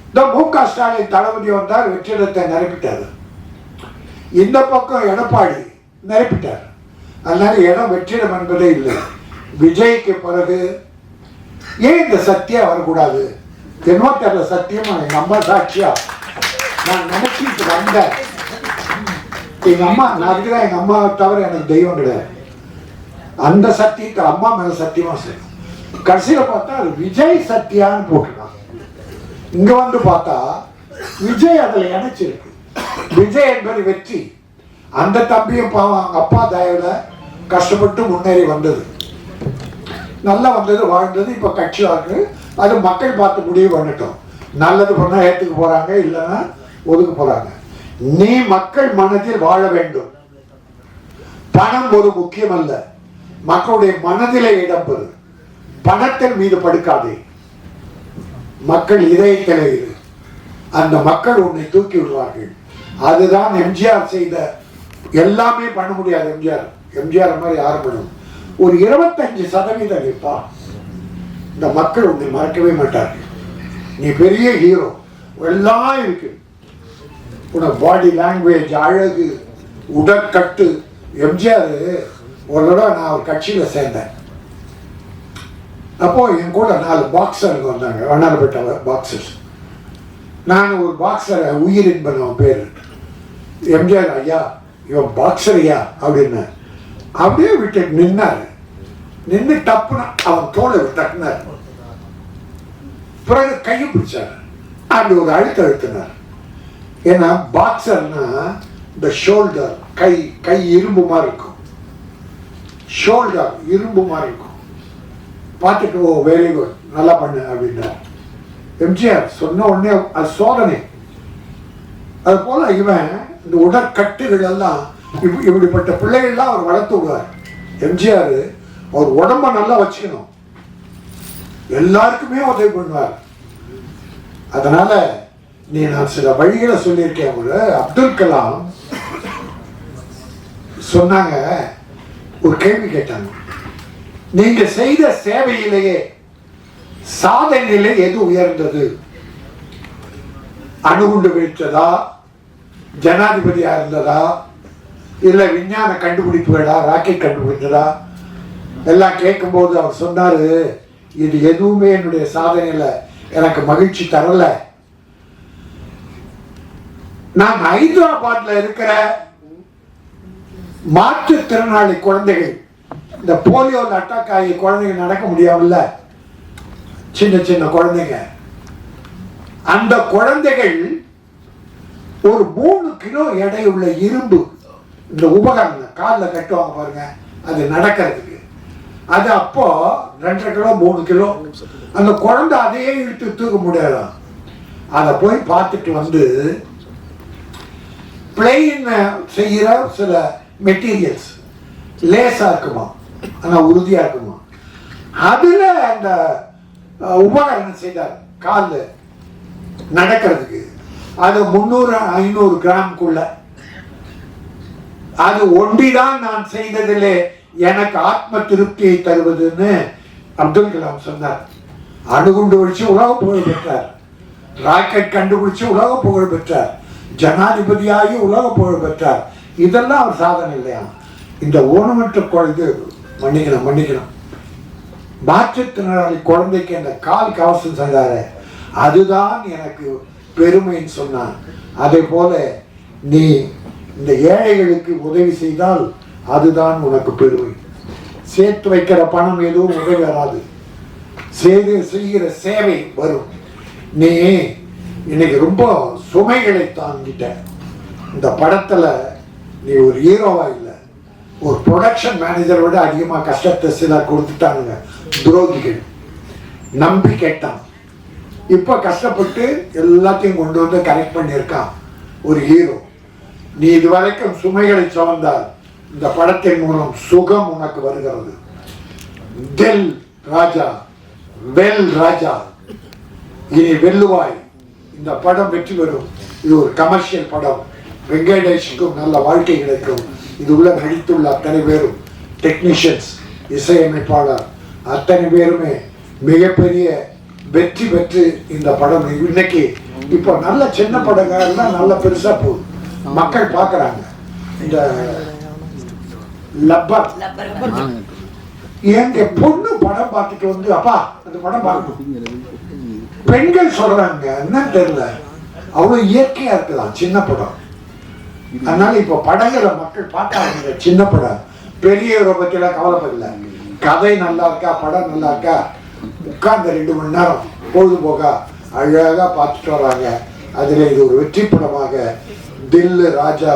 இந்த மு.க. ஸ்டாலின் தளபதி வந்தார், வெற்றிடத்தை நிரப்பிட்டாரு. இந்த பக்கம் எடப்பாடி நிரப்பிட்டார். அதனால இடம் வெற்றிடம் என்பதே இல்லை. விஜய்க்கு பிறகு ஏன் இந்த சத்தியா வரக்கூடாது? என்னவோ தெரியல, சத்தியமா எங்க அம்மா சாட்சியா நான் நினைச்சிட்டு வந்தேன். எங்க அம்மா, நான் அதுக்குதான் எங்க அம்மாவை தவிர எனக்கு தெய்வம் கிடையாது. அந்த சத்தியத்தை அம்மா மேல சத்தியமா செய்யும். கடைசியில பார்த்தா அது விஜய் சத்தியான்னு போட்டுருக்காங்க. இங்க வந்து பார்த்தா விஜய் அதுல இணைச்சிருக்கு. விஜய் என்பது வெற்றி. அந்த தம்பியும் பாவம் அப்பா தயவுல கஷ்டப்பட்டு முன்னேறி வந்தது, நல்லா வந்தது, வாழ்ந்தது. இப்ப கட்சி வாக்கு அது மக்கள் பார்த்து முடிவு பண்ணட்டும். நல்லது பண்ணா ஏத்துக்கு போறாங்க, இல்லைன்னா ஒதுக்க போறாங்க. நீ மக்கள் மனதில் வாழ வேண்டும். பணம் ஒரு முக்கியம் அல்ல, மக்களுடைய மனதிலே இடம்பெறு. பணத்தின் மீது படுக்காதே, மக்கள் இதயத்திலே இரு. அந்த மக்கள் உன்னை தூக்கி விடுவார்கள். அதுதான் எம்ஜிஆர் செய்த எல்லாமே பண்ண முடியாது எம்ஜிஆர் மாதிரி யாரும் பண்ணும். ஒரு 25% இருப்பா. இந்த மக்கள் உன்னை மறக்கவே மாட்டார்கள். நீ பெரிய ஹீரோ, எல்லாம் இருக்கு. உனக்கு பாடி லாங்குவேஜ், அழகு, உடற்கட்டு. எம்ஜிஆர் ஒரு தடவை நான் ஒரு கட்சியில் சேர்ந்தேன். அப்போ என் கூட 4 பாக்ஸருங்க வந்தாங்க, வண்ணாரப்பேட்டை பாக்ஸர்ஸ். நான் ஒரு பாக்ஸரை உயிரின் பண்ணவன் பேர். எம்ஜிஆர் ஐயா இவன் பாக்ஸர் ஐயா அப்படின்னு அப்படியே விட்டு நின்னாரு. நின்று டப்புனா அவன் தோலை தட்டினார். பிறகு கையை பிடிச்சார், அப்படி ஒரு அழுத்தினார். ஏன்னா பாக்ஸர்னா இந்த ஷோல்டர், கை இரும்பு மாதிரி இருக்கும். ஷோல்டர் இரும்பு மாதிரி இருக்கும். பார்த்துட்டு ஓ வெரி குட், நல்லா பண்ணு அப்படின்னா. எம்ஜிஆர் சொன்ன உடனே அது சோதனை. அது போல இவன் இந்த உடற்கட்டுகள் எல்லாம் இப்படிப்பட்ட பிள்ளைகள்லாம் அவர் வளர்த்து விடுவார். எம்ஜிஆர் அவர் உடம்ப நல்லா வச்சுக்கணும், எல்லாருக்குமே உதவி பண்ணுவார். அதனால நான் சில வழிகளை சொல்லியிருக்கேன். ஒரு அப்துல் கலாம் சொன்னாங்க, ஒரு கேள்வி கேட்டாங்க, நீங்க செய்த சேவையிலேயே சாதனையிலே எது உயர்ந்தது? அணுகுண்டு வீழ்த்ததா, ஜனாதிபதியா இருந்ததா, இல்ல விஞ்ஞான கண்டுபிடிப்புகளா, ராக்கெட் கண்டுபிடித்ததா? எல்லாம் கேட்கும்போது அவர் சொன்னாரு, இது எதுவுமே என்னுடைய சாதனையில எனக்கு மகிழ்ச்சி தரல. நான் ஹைதராபாத்ல இருக்கிற மாற்றுத்திறனாளி குழந்தைகள், இந்த போலியோல அட்டாக் ஆகி குழந்தைங்க நடக்க முடியாமல, சின்ன சின்ன குழந்தைங்க, அந்த குழந்தைகள் ஒரு 3 கிலோ எடையுள்ள இரும்பு இந்த உபகரணம் காலில் கட்டுவாங்க பாருங்க, அது நடக்கிறதுக்கு. அது அப்போ 2.5 கிலோ 3 கிலோ. அந்த குழந்தை அதையே இழுத்து தூக்க முடியாதான். அதை போய் பார்த்துட்டு வந்து பிளெயின் செய்கிற சில மெட்டீரியல்ஸ் லேசா இருக்குமா, ஆனா உறுதியா இருக்குமா, அதுல அந்த உபகரணம் செய்தார் காலில் நடக்கிறதுக்கு. அது 300-500 கிராமுக்குள்ள. அது ஒன்றிதான் நான் செய்ததிலே எனக்கு ஆத்ம திருப்தியை தருவதுன்னு அப்துல் கலாம் சொன்னார். அணுகுண்டு வச்சு உலக புகழ் பெற்றார், ராக்கெட் கண்டுபிடிச்சு உலக புகழ் பெற்றார், ஜனாதிபதியாகி உலக புகழ் பெற்றார். இதெல்லாம் அவர் சாதனை இல்லையா? இந்த ஊனமற்ற குழந்தை மன்னிக்கணும் மாற்றுத்திறனாளி குழந்தைக்கு அந்த கால் கவசம் செய்தாரு, அதுதான் எனக்கு பெருமைன்னு சொன்னான். அதே போல நீ இந்த ஏழைகளுக்கு உதவி செய்தால் அதுதான் உனக்கு பெருமை. சேர்த்து வைக்கிற பணம் எதுவும் உதவி வராது, செய்கிற சேவை வரும். நீ இன்னைக்கு ரொம்ப சுமைகளை தாங்கிட்ட. இந்த படத்துல நீ ஒரு ஹீரோவா இல்லை, ஒரு ப்ரொடக்ஷன் மேனேஜரை விட அதிகமாக கஷ்டத்தை சிலர் கொடுத்துட்டானுங்க துரோகிகள். நம்பி கேட்டான், இப்போ கஷ்டப்பட்டு எல்லாத்தையும் கொண்டு வந்து கரெக்ட் பண்ணியிருக்கான் ஒரு ஹீரோ. நீ இதுவரைக்கும் சுமைகளை சுமந்தால் இந்த படத்தின் மூலம் சுகம் உனக்கு வருகிறது. தில் ராஜா, வெல் ராஜா, இனி வெல்லுவாய். இந்த படம் வெற்றி பெறும். இது ஒரு கமர்ஷியல் படம். வெங்கடேஷுக்கும் நல்ல வாழ்க்கை கிடைக்கும். இது உள்ள நடித்துள்ள அத்தனை பேரும், டெக்னீஷியன்ஸ், இசையமைப்பாளர் அத்தனை பேருமே மிகப்பெரிய வெற்றி பெற்று இந்த படம் இன்னைக்கு இப்போ நல்ல சின்ன படங்கள்லாம் நல்ல பெருசா போகுது, மக்கள் பார்க்குறாங்க. இந்த லப்பர் எங்க பொண்ணு படம் பார்த்துட்டு வந்து அப்பா அந்த படம் பார்க்கணும் பெண்கள் சொல்றாங்க, என்னன்னு தெரியல, அவ்வளவு இயற்கையா இருக்குதான் சின்ன படம். அதனால இப்ப படங்களை மக்கள் பார்த்தாங்க. சின்ன படம் பெரிய பத்தில கவலைப்படல, கதை நல்லா இருக்கா, படம் நல்லா இருக்கா, உட்கார்ந்து 2 மணி நேரம் பொழுதுபோக்கா அழகா பார்த்துட்டு வராங்க. அதுல இது ஒரு வெற்றி படமாக தில் ராஜா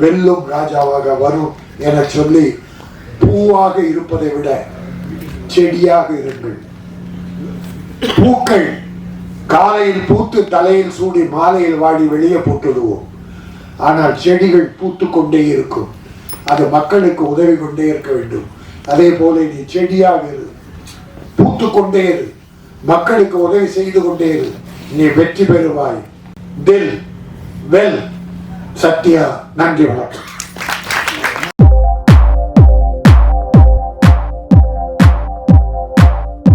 வெல்லும் ராஜாவாக வரும் என சொல்லி, பூவாக இருப்பதை விட செடியாக இருங்கள். பூக்கள் காலையில் பூத்து தலையில் சூடி மாலையில் வாடி வெளியே போட்டுடுவோம். ஆனால் செடிகள் பூத்து கொண்டே இருக்கும், அது மக்களுக்கு உதவி கொண்டே இருக்க வேண்டும். அதே போல நீ செடியாக இரு, பூத்து கொண்டே இரு, மக்களுக்கு உதவி செய்து கொண்டே இரு, நீ வெற்றி பெறுவாய். தில் வெல் சத்யா. நன்றி, வணக்கம்.